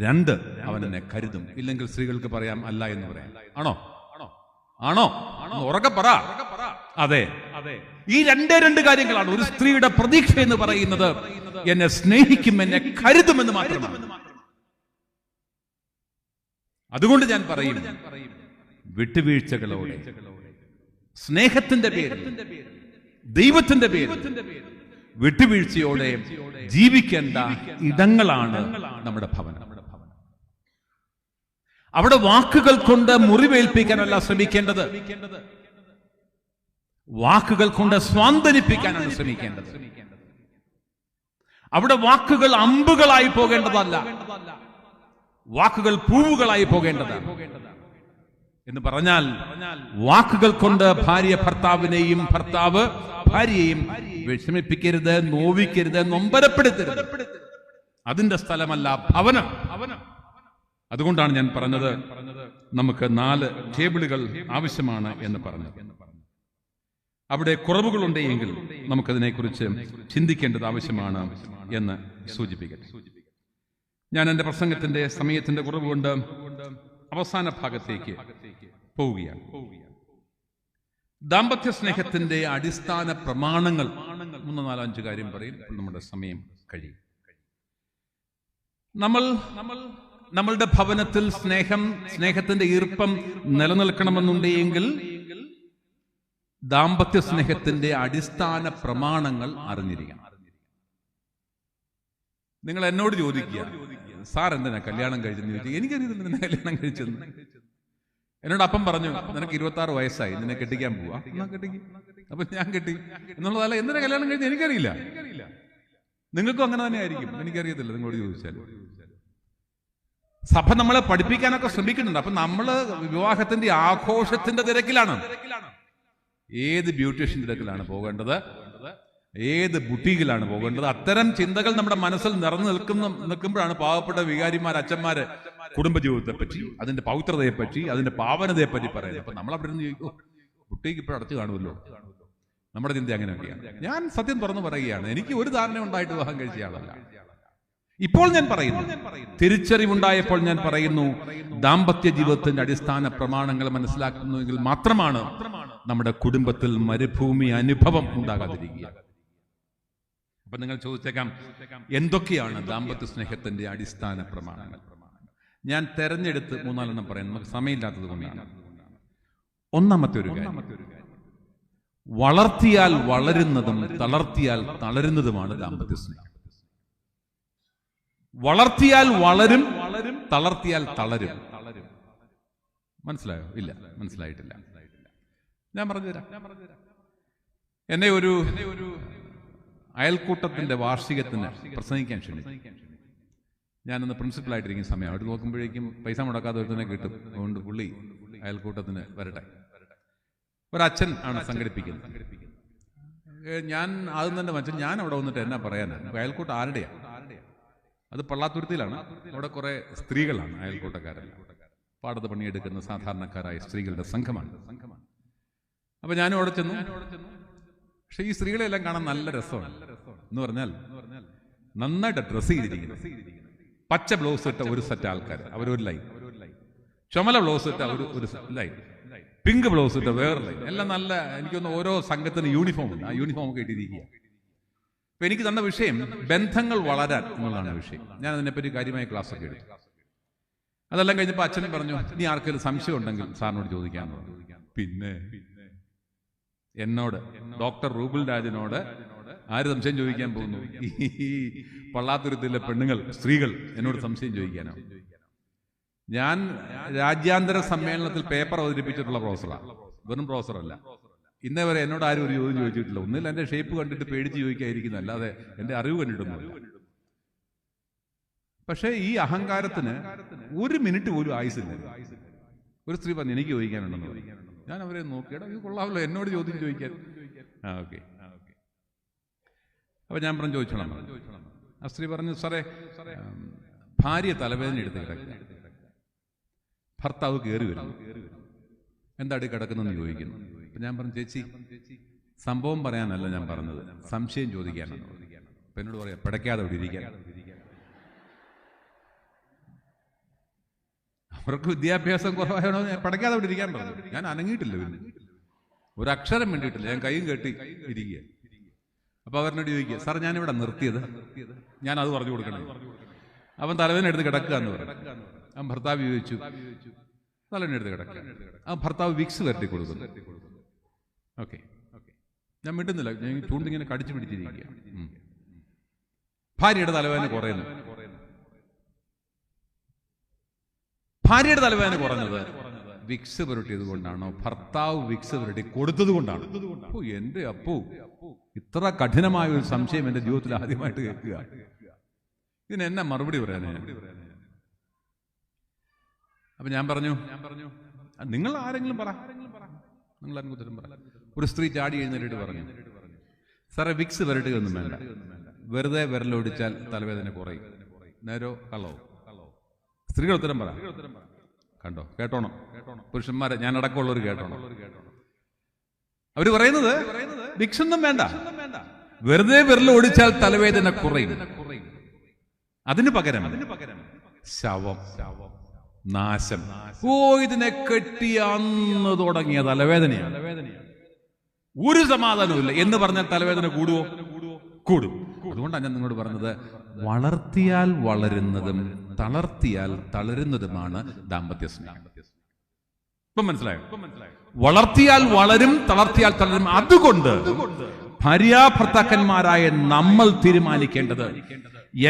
2, അവൻ എന്നെ കരുതും. ഇല്ലെങ്കിൽ സ്ത്രീകൾക്ക് പറയാം അല്ല എന്ന് പറയാം. ആണോ? ആണോ? ഉറക്കെ പറ. അതെ, ഈ 2 കാര്യങ്ങളാണ് ഒരു സ്ത്രീയുടെ പ്രതീക്ഷ എന്ന് പറയുന്നത്. എന്നെ സ്നേഹിക്കും, എന്നെ കരുതുമെന്ന് മാത്രമാണ്. അതുകൊണ്ട് ഞാൻ പറയും, വിട്ടുവീഴ്ചകളോടെ, സ്നേഹത്തിന്റെ പേരിൽ, ദൈവത്തിന്റെ പേരിൽ വിട്ടുവീഴ്ചയോടെ ജീവിക്കേണ്ട ഇടങ്ങളാണ് നമ്മുടെ ഭവനം. അവിടെ വാക്കുകൾ കൊണ്ട് മുറിവേൽപ്പിക്കാനല്ല ശ്രമിക്കേണ്ടത്, വാക്കുകൾ കൊണ്ട് സ്വാന്തനിപ്പിക്കാനാണ് ശ്രമിക്കേണ്ടത്. അവിടെ വാക്കുകൾ അമ്പുകളായി പോകേണ്ടതല്ല, വാക്കുകൾ പൂവുകളായി പോകേണ്ടതാണ്. എന്ന് പറഞ്ഞാൽ വാക്കുകൾ കൊണ്ട് ഭാര്യ ഭർത്താവിനെയും ഭർത്താവ് ഭാര്യയെയും വിഷമിപ്പിക്കരുത്, നോവിക്കരുത്, നൊമ്പരപ്പെടുത്തരുത്. അതിന്റെ സ്ഥലമല്ല ഭവനം. അതുകൊണ്ടാണ് ഞാൻ പറഞ്ഞത് നമുക്ക് 4 ടേബിളുകൾ ആവശ്യമാണ് എന്ന് പറഞ്ഞത്. അവിടെ കുറവുകളുണ്ടെങ്കിൽ നമുക്കതിനെക്കുറിച്ച് ചിന്തിക്കേണ്ടത് ആവശ്യമാണ് എന്ന് സൂചിപ്പിക്കട്ടെ. ഞാൻ എൻ്റെ പ്രസംഗത്തിന്റെ സമയത്തിന്റെ കുറവ് കൊണ്ട് അവസാന ഭാഗത്തേക്ക് പോവുകയാണ്. ദാമ്പത്യ സ്നേഹത്തിന്റെ അടിസ്ഥാന പ്രമാണങ്ങൾ 3, 4, 5 കാര്യം പറയും. നമ്മുടെ സമയം കഴിയും. നമ്മളുടെ ഭവനത്തിൽ സ്നേഹത്തിന്റെ ഈർപ്പം നിലനിൽക്കണമെന്നുണ്ടെങ്കിൽ ദാമ്പത്യ സ്നേഹത്തിന്റെ അടിസ്ഥാന പ്രമാണങ്ങൾ അറിഞ്ഞിരിക്കണം. നിങ്ങൾ എന്നോട് ചോദിക്കുക, സാർ എന്തിനാ കല്യാണം കഴിച്ചെന്ന് ചോദിച്ചു. എനിക്കറിയില്ല നിന്നെ കല്യാണം കഴിച്ചെന്ന്. എന്നോട് അപ്പം പറഞ്ഞു, നിനക്ക് 26 വയസ്സായി, നിന്നെ കെട്ടിക്കാൻ പോവാ. കെട്ടിക്കും. അപ്പൊ ഞാൻ കെട്ടി എന്നുള്ളതല്ല, എന്തിനാ കല്യാണം കഴിച്ചത് എനിക്കറിയില്ല. നിങ്ങൾക്കും അങ്ങനെ തന്നെ ആയിരിക്കും, എനിക്കറിയത്തില്ല. നിങ്ങളോട് ചോദിച്ചാൽ സഭ നമ്മളെ പഠിപ്പിക്കാനൊക്കെ ശ്രമിക്കുന്നുണ്ട്. അപ്പൊ നമ്മള് വിവാഹത്തിന്റെ ആഘോഷത്തിന്റെ തിരക്കിലാണ്. ഏത് ബ്യൂട്ടീഷ്യൻ തിരക്കിലാണ് പോകേണ്ടത്, ഏത് ബുട്ടീക്കിലാണ് പോകേണ്ടത്. അത്തരം ചിന്തകൾ നമ്മുടെ മനസ്സിൽ നിറഞ്ഞു നിൽക്കുമ്പോഴാണ് പാവപ്പെട്ട വികാരിമാർ, അച്ഛന്മാര് കുടുംബജീവിതത്തെ പറ്റി, അതിന്റെ പവിത്രതയെ പറ്റി, അതിന്റെ പാവനതയെ പറ്റി പറയുന്നത്. അപ്പൊ നമ്മൾ അവിടെ നിന്ന് ചോദിക്കും, ബുട്ടീക്ക് ഇപ്പോഴും അടച്ചു കാണുമല്ലോ. നമ്മുടെ ചിന്ത അങ്ങനെയൊക്കെയാണ്. ഞാൻ സത്യം തുറന്നു പറയുകയാണ്, എനിക്ക് ഒരു ധാരണ ഉണ്ടായിട്ട് വിവാഹം കഴിച്ച ആളല്ല. ഇപ്പോൾ ഞാൻ പറയുന്നു, തിരിച്ചറിവുണ്ടായപ്പോൾ ഞാൻ പറയുന്നു, ദാമ്പത്യ ജീവിതത്തിന്റെ അടിസ്ഥാന പ്രമാണങ്ങൾ മനസ്സിലാക്കുന്നുവെങ്കിൽ മാത്രമാണ് നമ്മുടെ കുടുംബത്തിൽ മരുഭൂമി അനുഭവം ഉണ്ടാകാതിരിക്കുക. അപ്പൊ നിങ്ങൾ ചോദിച്ചേക്കാം, എന്തൊക്കെയാണ് ദാമ്പത്യ സ്നേഹത്തിന്റെ അടിസ്ഥാന പ്രമാണങ്ങൾ? ഞാൻ തെരഞ്ഞെടുത്ത് 3-4 പറയുന്നു, നമുക്ക് സമയമില്ലാത്തത് കൊണ്ടാണ്. ഒന്നാമത്തെ ഒരു കാര്യം, വളർത്തിയാൽ വളരുന്നതും തളർത്തിയാൽ തളരുന്നതുമാണ് ദാമ്പത്യ സ്നേഹം. വളർത്തിയാൽ വളരും, തളർത്തിയാൽ തളരും. മനസ്സിലായോ? ഇല്ല, മനസ്സിലായിട്ടില്ല. ഞാൻ പറഞ്ഞുതരാം. എന്നെ ഒരു അയൽക്കൂട്ടത്തിന്റെ വാർഷികത്തിന് പ്രസംഗിക്കാൻ ക്ഷണിച്ചു. ഞാനൊന്ന് പ്രിൻസിപ്പലായിട്ടിരിക്കുന്ന സമയം അവിടെ നോക്കുമ്പോഴേക്കും പൈസ മുടക്കാതെ ഒരുത്തനെ കിട്ടും. അതുകൊണ്ട് പുള്ളി അയൽക്കൂട്ടത്തിന് വരട്ടെ. ഒരച്ഛൻ ആണ് സംഘടിപ്പിക്കുന്നത്. ഞാൻ ആദ്യം തന്നെ മനസ്സിൽ, ഞാൻ അവിടെ വന്നിട്ട് എന്നാ പറയാനാണ്? അയൽക്കൂട്ടം ആരുടെയാണ്? അത് പള്ളാത്തുരുത്തിയിലാണ്. അവിടെ കുറെ സ്ത്രീകളാണ് അയൽക്കൂട്ടക്കാരെല്ലാം. പാടത്ത് പണിയെടുക്കുന്ന സാധാരണക്കാരായ സ്ത്രീകളുടെ സംഘമാണ്. അപ്പൊ ഞാനും അവിടെ ചെന്നു. പക്ഷെ ഈ സ്ത്രീകളെല്ലാം കാണാൻ നല്ല രസമാണ്. എന്ന് പറഞ്ഞാൽ നന്നായിട്ട് ഡ്രസ് ചെയ്തിരിക്കുന്നു. പച്ച ബ്ലൗസ് ഇട്ട ഒരു സെറ്റ് ആൾക്കാർ, അവരൊരു ലൈൻ. ചുമല ബ്ലൗസ് ഇട്ട ഒരു ലൈൻ. പിങ്ക് ബ്ലൗസ് ഇട്ട വേറെ ലൈൻ. എല്ലാം നല്ല, എനിക്കൊന്ന് ഓരോ സംഘത്തിന് യൂണിഫോം ഉണ്ട്. ആ യൂണിഫോം ഒക്കെ ഇട്ടിരിക്കുക. അപ്പൊ എനിക്ക് തന്ന വിഷയം ബന്ധങ്ങൾ വളരാൻ എന്നുള്ളതാണ് വിഷയം. ഞാൻ അതിനെപ്പറ്റി കാര്യമായ ക്ലാസ് ഒക്കെ എടുത്തു. അതെല്ലാം കഴിഞ്ഞപ്പോൾ അച്ഛനും പറഞ്ഞു, ഇനി ആർക്കെങ്കിലും സംശയം ഉണ്ടെങ്കിൽ സാറിനോട് ചോദിക്കാമെന്ന് പറഞ്ഞു. പിന്നെ എന്നോട്, ഡോക്ടർ റൂബിൾ രാജനോട് ആര് സംശയം ചോദിക്കാൻ പോകുന്നു? ഈ പള്ളാത്തുരുത്തിലെ പെണ്ണുങ്ങൾ, സ്ത്രീകൾ എന്നോട് സംശയം ചോദിക്കാനോ? ഞാൻ രാജ്യാന്തര സമ്മേളനത്തിൽ പേപ്പർ അവതരിപ്പിച്ചിട്ടുള്ള പ്രൊഫസറാണ്, വെറും പ്രൊഫസറല്ല. ഇന്നേ വരെ എന്നോട് ആരും ഒരു ചോദ്യം ചോദിച്ചിട്ടില്ല. ഒന്നിൽ എന്റെ ഷേപ്പ് കണ്ടിട്ട് പേടിച്ച് ചോദിക്കാതിരിക്കുന്നു, അല്ലാതെ എന്റെ അറിവ് കണ്ടിട്ടൊന്നുമില്ല. പക്ഷേ ഈ അഹങ്കാരത്തിന് ഒരു മിനിറ്റ് പോലും ആയുസില്ല. ഒരു സ്ത്രീ പറഞ്ഞു എനിക്ക് ചോദിക്കാനുണ്ടെന്ന് പറഞ്ഞു. ഞാൻ അവരെ നോക്കിയടാ ഇത് കൊള്ളാമല്ലോ എന്നോട് ചോദ്യം ചോദിക്കാൻ. ഓക്കെ. അപ്പൊ ഞാൻ പറഞ്ഞു ചോദിച്ചോളാം. ആ സ്ത്രീ പറഞ്ഞു സാറേ ഭാര്യ തലവേദന എടുത്ത് കിടക്കുക, ഭർത്താവ് കയറി വരുന്നു, എന്താടി കിടക്കുന്നെന്ന് ചോദിക്കുന്നു. അപ്പൊ ഞാൻ പറഞ്ഞു ചേച്ചി സംഭവം പറയാനല്ല ഞാൻ പറഞ്ഞത്, സംശയം ചോദിക്കാനാണ്. അപ്പൊ എന്നോട് പറയാം പിടയ്ക്കാതെ അവിടെ ഇരിക്കാൻ. അവർക്ക് വിദ്യാഭ്യാസം കുറവായണോ പിടയ്ക്കാതെ അവിടെ ഇരിക്കാൻ പറഞ്ഞു. ഞാൻ അനങ്ങിയിട്ടില്ല, പിന്നെ ഒരക്ഷരം വേണ്ടിയിട്ടില്ല, ഞാൻ കൈയും കെട്ടി ഇരിക്കുക. അപ്പൊ അവരെന്നോട് ചോദിക്കുക സാർ ഞാനിവിടെ നിർത്തിയത്, ഞാൻ അത് പറഞ്ഞു കൊടുക്കണം. അവൻ തലവേദന എടുത്ത് കിടക്കുക എന്ന് പറഞ്ഞു. അവൻ ഭർത്താവ് ചോദിച്ചു തലവേദന എടുത്ത് കിടക്കുക. ആ ഭർത്താവ് വിക്സ് വരട്ടി കൊടുക്കുന്നു. ഓക്കെ, ഞാൻ മിണ്ടുന്നില്ല, ഞാൻ ചൂണ്ടിങ്ങനെ കടിച്ചു പിടിച്ചിരിക്കുക. ഭാര്യയുടെ തലവേദന കുറയുന്നു. ഭാര്യയുടെ തലവേദന കുറഞ്ഞത് വിക്സ് പുരട്ടിയത് കൊണ്ടാണോ ഭർത്താവ് വിക്സ് പുരട്ടി കൊടുത്തത് കൊണ്ടാണ്? ഓ എന്റെ അപ്പോ ഇത്ര കഠിനമായ ഒരു സംശയം എന്റെ ജീവിതത്തിൽ ആദ്യമായിട്ട് കേൾക്കുക. ഇതിന് എന്നെ മറുപടി പറയാനേ? അപ്പൊ ഞാൻ പറഞ്ഞു നിങ്ങൾ ആരെങ്കിലും പറ, നിങ്ങൾ ആരെങ്കിലും ഉത്തരം പറ. ഒരു സ്ത്രീ ചാടി എഴുന്നേറ്റ് പറഞ്ഞു സാറേ വിക്സ് പുരട്ടുകയൊന്നും വേണ്ട, വെറുതെ വിരലൊടിച്ചാൽ തലവേദന കുറയും. നേരോ കള്ളോ? സ്ത്രീകൾ ഉത്തരം പറ. കണ്ടോ, കേട്ടോണം പുരുഷന്മാരെ, ഞാൻ അടക്കമുള്ളവർ കേട്ടോണം. അവര് പറയുന്നത് വിക്സ് ഒന്നും വേണ്ട, വെറുതെ വിരൽ ഓടിച്ചാൽ തലവേദന കുറയും. അതിന് പകരം ശവം, നാശം. ഓ ഇതിനെ കെട്ടി അന്ന് തുടങ്ങിയ തലവേദനയാണ്, ഒരു സമാധാനവും എന്ന് പറഞ്ഞാൽ തലവേദന കൂടുവോ? കൂടും. അതുകൊണ്ടാണ് ഞാൻ നിങ്ങളോട് പറഞ്ഞത് വളർത്തിയാൽ വളരുന്നതും തളർത്തിയാൽ തളരുന്നതുമാണ് ദാമ്പത്യ സ്നേഹം. ഇപ്പം മനസ്സിലായോ? വളർത്തിയാൽ വളരും, തളർത്തിയാൽ തളരും. അതുകൊണ്ട് ഭാര്യാഭർത്താക്കന്മാരായ നമ്മൾ തീരുമാനിക്കേണ്ടത്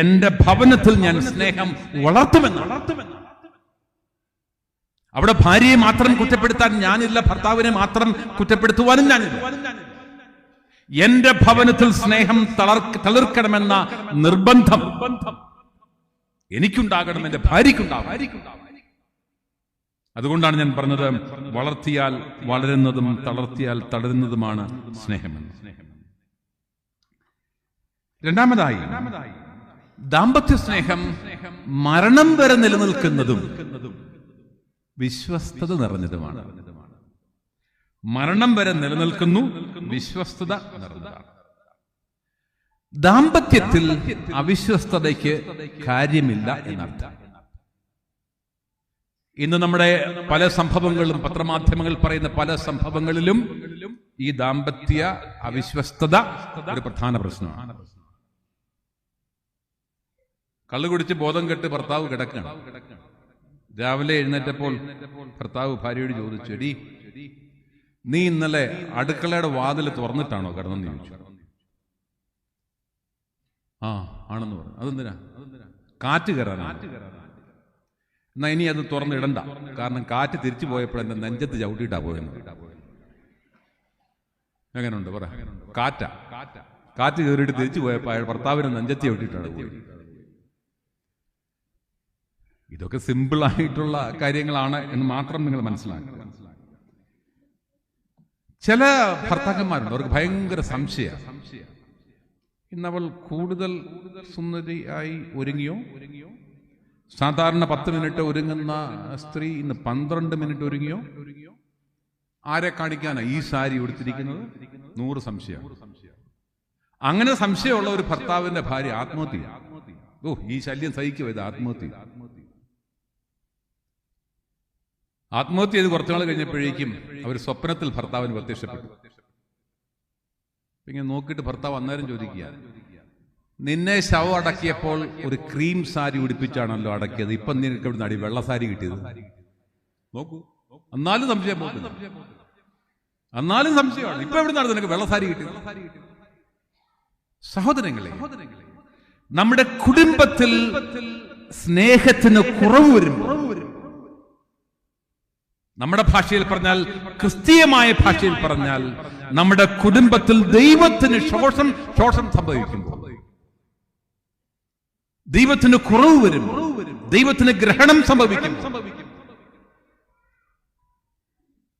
എന്റെ ഭവനത്തിൽ ഞാൻ സ്നേഹം വളർത്തുമെന്നാണ്. അവിടെ ഭാര്യയെ മാത്രം കുറ്റപ്പെടുത്താൻ ഞാനില്ല, ഭർത്താവിനെ മാത്രം കുറ്റപ്പെടുത്തുവാനും ഞാനില്ല. എന്റെ ഭവനത്തിൽ സ്നേഹം തളിർക്കണമെന്ന നിർബന്ധം എനിക്കുണ്ടാകണം, എന്റെ ഭാര്യയ്ക്കുണ്ടാകണം. അതുകൊണ്ടാണ് ഞാൻ പറഞ്ഞത് വളർത്തിയാൽ വളരുന്നതും തളർത്തിയാൽ തളരുന്നതുമാണ് സ്നേഹമെന്ന്. രണ്ടാമതായി ദാമ്പത്യ സ്നേഹം മരണം വരെ നിലനിൽക്കുന്നതും വിശ്വസ്തത നിറഞ്ഞതുമാണ്. മരണം വരെ നിലനിൽക്കുന്നു, വിശ്വസ്തത നിറഞ്ഞതാണ്. ദാമ്പത്യത്തിൽ അവിശ്വസ്തതയ്ക്ക് കാര്യമില്ല എന്നർത്ഥം. ഇന്ന് നമ്മുടെ പല സംഭവങ്ങളും, പത്രമാധ്യമങ്ങൾ പറയുന്ന പല സംഭവങ്ങളിലും ഈ ദാമ്പത്യ അവിശ്വസ്തത ഒരു പ്രധാന പ്രശ്നമാണ്. കള്ളു കുടിച്ച് ബോധം കെട്ട് ഭർത്താവ് കിടക്കണം. രാവിലെ എഴുന്നേറ്റപ്പോൾ ഭർത്താവ് ഭാര്യയോട് ചോദിച്ചു, എടീ നീ ഇന്നലെ അടുക്കളയുടെ വാതിൽ തുറന്നിട്ടാണോ കിടന്നെന്ന് ചോദിച്ചു. ആ ആണെന്ന് പറഞ്ഞു. അതെന്തിനാ? കാറ്റ് കയറാനാണ്. എന്നാ ഇനി അത് തുറന്നിടണ്ട, കാരണം കാറ്റ് തിരിച്ചു പോയപ്പോൾ എന്റെ നെഞ്ചത്ത് ചവിട്ടിയിട്ടാ പോയെന്ന്. എങ്ങനെയുണ്ട് പറ? കാറ്റ് കയറിയിട്ട് തിരിച്ചു പോയപ്പോൾ അയാൾ ഭർത്താവിനെ നെഞ്ചത്ത് ചവിട്ടിയിട്ടാണ് പോയത്. ഇതൊക്കെ സിമ്പിളായിട്ടുള്ള കാര്യങ്ങളാണ് എന്ന് മാത്രം നിങ്ങൾ മനസ്സിലാക്കുക. ചില ഭർത്താക്കന്മാരുണ്ട്, അവർക്ക് ഭയങ്കര സംശയം. ഇന്നവൾ കൂടുതൽ സുന്ദരിയായി ഒരുങ്ങിയോ? സാധാരണ 10 മിനിറ്റ് ഒരുങ്ങുന്ന സ്ത്രീ ഇന്ന് 12 മിനിറ്റ് ഒരുങ്ങിയോ? ആരെ കാണിക്കാനാ ഈ സാരി ഉടുത്തിരിക്കുന്നത്? 100 സംശയം. അങ്ങനെ സംശയമുള്ള ഒരു ഭർത്താവിന്റെ ഭാര്യ ആത്മഹത്യ. ഓ ഈ ശല്യം സഹിക്കുക, ഇത് ആത്മഹത്യ. ആത്മഹത്യ ചെയ്ത് കുറച്ചുനാൾ കഴിഞ്ഞപ്പോഴേക്കും അവർ സ്വപ്നത്തിൽ ഭർത്താവിന് പ്രത്യക്ഷപ്പെട്ടു. ഇങ്ങനെ നോക്കിയിട്ട് ഭർത്താവ് അന്നേരം ചോദിക്കുക, നിന്നെ ശവം അടക്കിയപ്പോൾ ഒരു ക്രീം സാരി ഉടുപ്പിച്ചാണല്ലോ അടക്കിയത്, ഇപ്പം നിനക്ക് ഇവിടെ നടി വെള്ള സാരി കിട്ടിയത്? നോക്കൂ, എന്നാലും സംശയം പോകുന്നു, എന്നാലും സംശയമാണ്. ഇപ്പൊ എവിടെ നിന്നാണ് നിനക്ക് വെള്ള സാരി കിട്ടിയത്? സഹോദരങ്ങളെ, നമ്മുടെ കുടുംബത്തിൽ സ്നേഹത്തിന് കുറവ് വരുമ്പോൾ, നമ്മുടെ ഭാഷയിൽ പറഞ്ഞാൽ, ക്രിസ്തീയമായ ഭാഷയിൽ പറഞ്ഞാൽ, നമ്മുടെ കുടുംബത്തിൽ ദൈവത്തിന് ശോഷം സംഭവിക്കുമ്പോൾ, ദൈവത്തിന് കുറവ് വരും, ദൈവത്തിന് ഗ്രഹണം സംഭവിക്കും.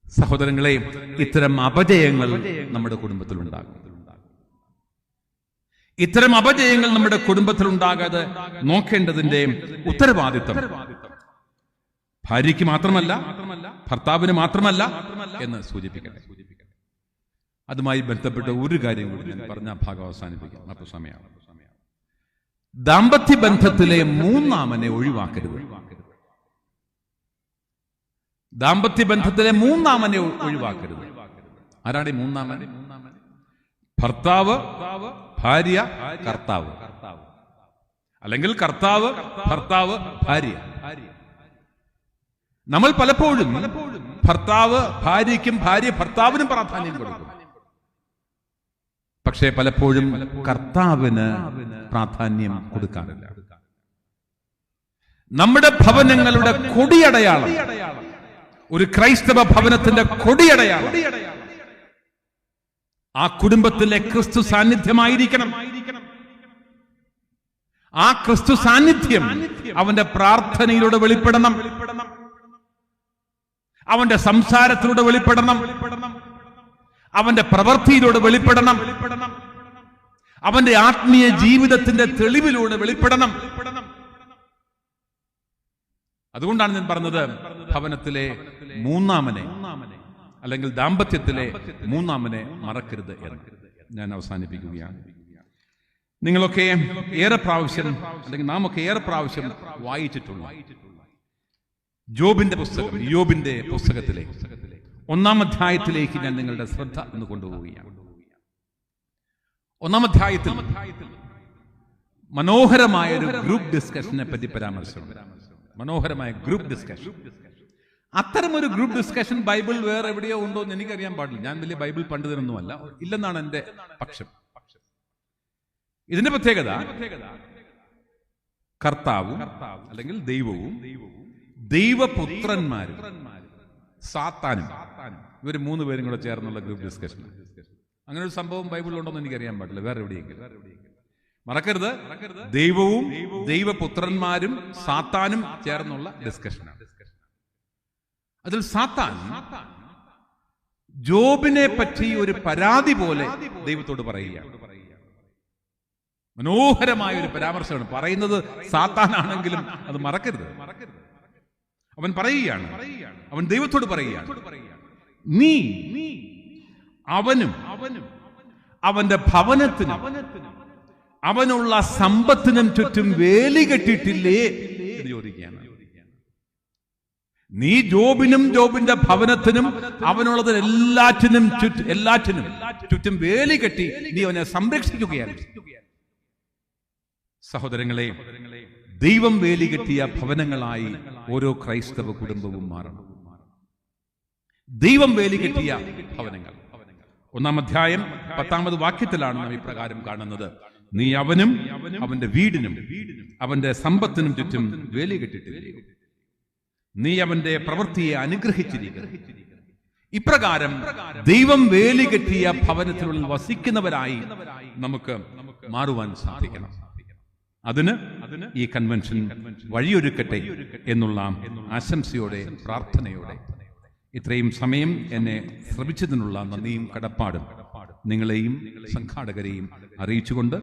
സഹോദരങ്ങളെ, ഇത്തരം അപജയങ്ങൾ നമ്മുടെ കുടുംബത്തിലുണ്ടാകും. ഇത്തരം അപജയങ്ങൾ നമ്മുടെ കുടുംബത്തിൽ ഉണ്ടാകാതെ നോക്കേണ്ടതിന്റെ ഉത്തരവാദിത്വം ഭാര്യയ്ക്ക് മാത്രമല്ല, ഭർത്താവിന് മാത്രമല്ല എന്ന് സൂചിപ്പിക്കട്ടെ. അതുമായി ബന്ധപ്പെട്ട ഒരു കാര്യം കൂടി ഞാൻ പറഞ്ഞ ഭാഗം അവസാനിപ്പിക്കാം, അപ്പൊ സമയമാണ്. ദാമ്പത്യ ബന്ധത്തിലെ മൂന്നാമനെ ഒഴിവാക്കരുത്. ദാമ്പത്യ ബന്ധത്തിലെ മൂന്നാമനെ ഒഴിവാക്കരുത്. ആരാണ് ഈ മൂന്നാമൻ? ഭർത്താവ്, ഭാര്യ, കർത്താവ്. അല്ലെങ്കിൽ കർത്താവ്, ഭർത്താവ്, ഭാര്യ. നമ്മൾ പലപ്പോഴും ഭർത്താവ് ഭാര്യയ്ക്കും ഭാര്യ ഭർത്താവിനും പ്രാധാന്യം കൊടുക്കും. പക്ഷേ പലപ്പോഴും കർത്താവിന് പ്രാധാന്യം കൊടുക്കാറില്ല. നമ്മുടെ ഭവനങ്ങളുടെ കൊടിയടയാളം, ഒരു ക്രൈസ്തവ ഭവനത്തിന്റെ കൊടിയടയാളം ആ കുടുംബത്തിലെ ക്രിസ്തു സാന്നിധ്യമായിരിക്കണം. ആ ക്രിസ്തു സാന്നിധ്യം അവന്റെ പ്രാർത്ഥനയിലൂടെ വെളിപ്പെടണം, അവന്റെ സംസാരത്തിലൂടെ വെളിപ്പെടണം, അവന്റെ പ്രവൃത്തിയിലൂടെ വെളിപ്പെടണം, അവന്റെ ആത്മീയ ജീവിതത്തിന്റെ തെളിവിലൂടെ വെളിപ്പെടണം. അതുകൊണ്ടാണ് ഞാൻ പറഞ്ഞത്, ഭവനത്തിലെ മൂന്നാമനെ അല്ലെങ്കിൽ ദാമ്പത്യത്തിലെ മൂന്നാമനെ മറക്കരുത് എന്ന് ഞാൻ അവസാനിപ്പിക്കുകയാണ്. നിങ്ങളൊക്കെ ഏറെ പ്രാവശ്യം, അല്ലെങ്കിൽ നാം ഒക്കെ ഏറെ പ്രാവശ്യം വായിച്ചിട്ടുള്ള യോബിന്റെ പുസ്തകത്തിലെ 1-ാം അധ്യായത്തിലേക്ക് ഞാൻ നിങ്ങളുടെ ശ്രദ്ധ ഒന്ന് കൊണ്ടുപോവുകയാണ്. 1-ാം അധ്യായത്തിൽ മനോഹരമായ ഒരു ഗ്രൂപ്പ് ഡിസ്കഷനെ പറ്റി പരാമർശമുണ്ട്. മനോഹരമായ ഗ്രൂപ്പ് ഡിസ്കഷൻ. അത്തരമൊരു ഗ്രൂപ്പ് ഡിസ്കഷൻ ബൈബിൾ വേറെ എവിടെയോ ഉണ്ടോ എന്ന് എനിക്കറിയാൻ പാടില്ല. ഞാൻ വലിയ ബൈബിൾ പണ്ഡിതനൊന്നുമല്ല, ഇല്ലെന്നാണ് എന്റെ പക്ഷം. ഇതിന്റെ പ്രത്യേകത, കർത്താവും അല്ലെങ്കിൽ ദൈവവും ദൈവപുത്രന്മാരും സാത്താനും, ഇവർ 3 പേരും കൂടെ ചേർന്നുള്ള ഗ്രൂപ്പ് ഡിസ്കഷൻ. അങ്ങനെ ഒരു സംഭവം ബൈബിളിൽ ഉണ്ടോ എന്ന് എനിക്കറിയാൻ പാടില്ല, വേറെ എവിടെയെങ്കിലും. മറക്കരുത്, ദൈവവും ദൈവപുത്രന്മാരും സാത്താനും ചേർന്നുള്ള ഡിസ്കഷനാണ്. അതിൽ സാത്താൻ ജോബിനെ പറ്റി ഒരു പരാതി പോലെ ദൈവത്തോട് പറയുകയാണ്. മനോഹരമായ ഒരു പരാമർശമാണ്. പറയുന്നത് സാത്താനാണെങ്കിലും അത് മറക്കരുത്. അവൻ പറയുകയാണ്, അവൻ ദൈവത്തോട് പറയുകയാണ്, നീ അവനും അവന്റെ ഭവനത്തിനും അവനുള്ള സമ്പത്തിനും ചുറ്റും വേലി കെട്ടിയിട്ടില്ലേ എന്ന് ചോദിക്കുകയാണ്. നീ ജോബിനും ജോബിന്റെ ഭവനത്തിനും അവനുള്ളതിന് എല്ലാറ്റിനും ചുറ്റും വേലി കെട്ടി നീ അവനെ സംരക്ഷിക്കുകയാണ്. സഹോദരങ്ങളെ, ദൈവം വേലി കെട്ടിയ ഭവനങ്ങളായി ഓരോ ക്രൈസ്തവ കുടുംബവും മാറണം. ദൈവം വേലി കെട്ടിയ ഭവനങ്ങൾ. 1-ാം അധ്യായം 10-ാമത് വാക്യത്തിലാണ് നാം ഇപ്രകാരം കാണുന്നത്, നീ അവനും അവന്റെ വീടിനും അവന്റെ സമ്പത്തിനും ചുറ്റും വേലി കെട്ടിട്ടില്ലേ, നീ അവന്റെ പ്രവൃത്തിയെ അനുഗ്രഹിച്ചിരിക്കുന്നു. ഇപ്രകാരം ദൈവം വേലി കെട്ടിയ ഭവനത്തിനുള്ളിൽ വസിക്കുന്നവരായി നമുക്ക് മാറുവാൻ സാധിക്കണം. അതിന് ഈ കൺവെൻഷൻ വഴിയൊരുക്കട്ടെ എന്നുള്ള ആശംസയോടെ, പ്രാർത്ഥനയോടെ ഇത്രയും സമയം എന്നെ ശ്രമിച്ചതിനുള്ള നന്ദിയും കടപ്പാടും നിങ്ങളെയും സംഘാടകരെയും അറിയിച്ചുകൊണ്ട്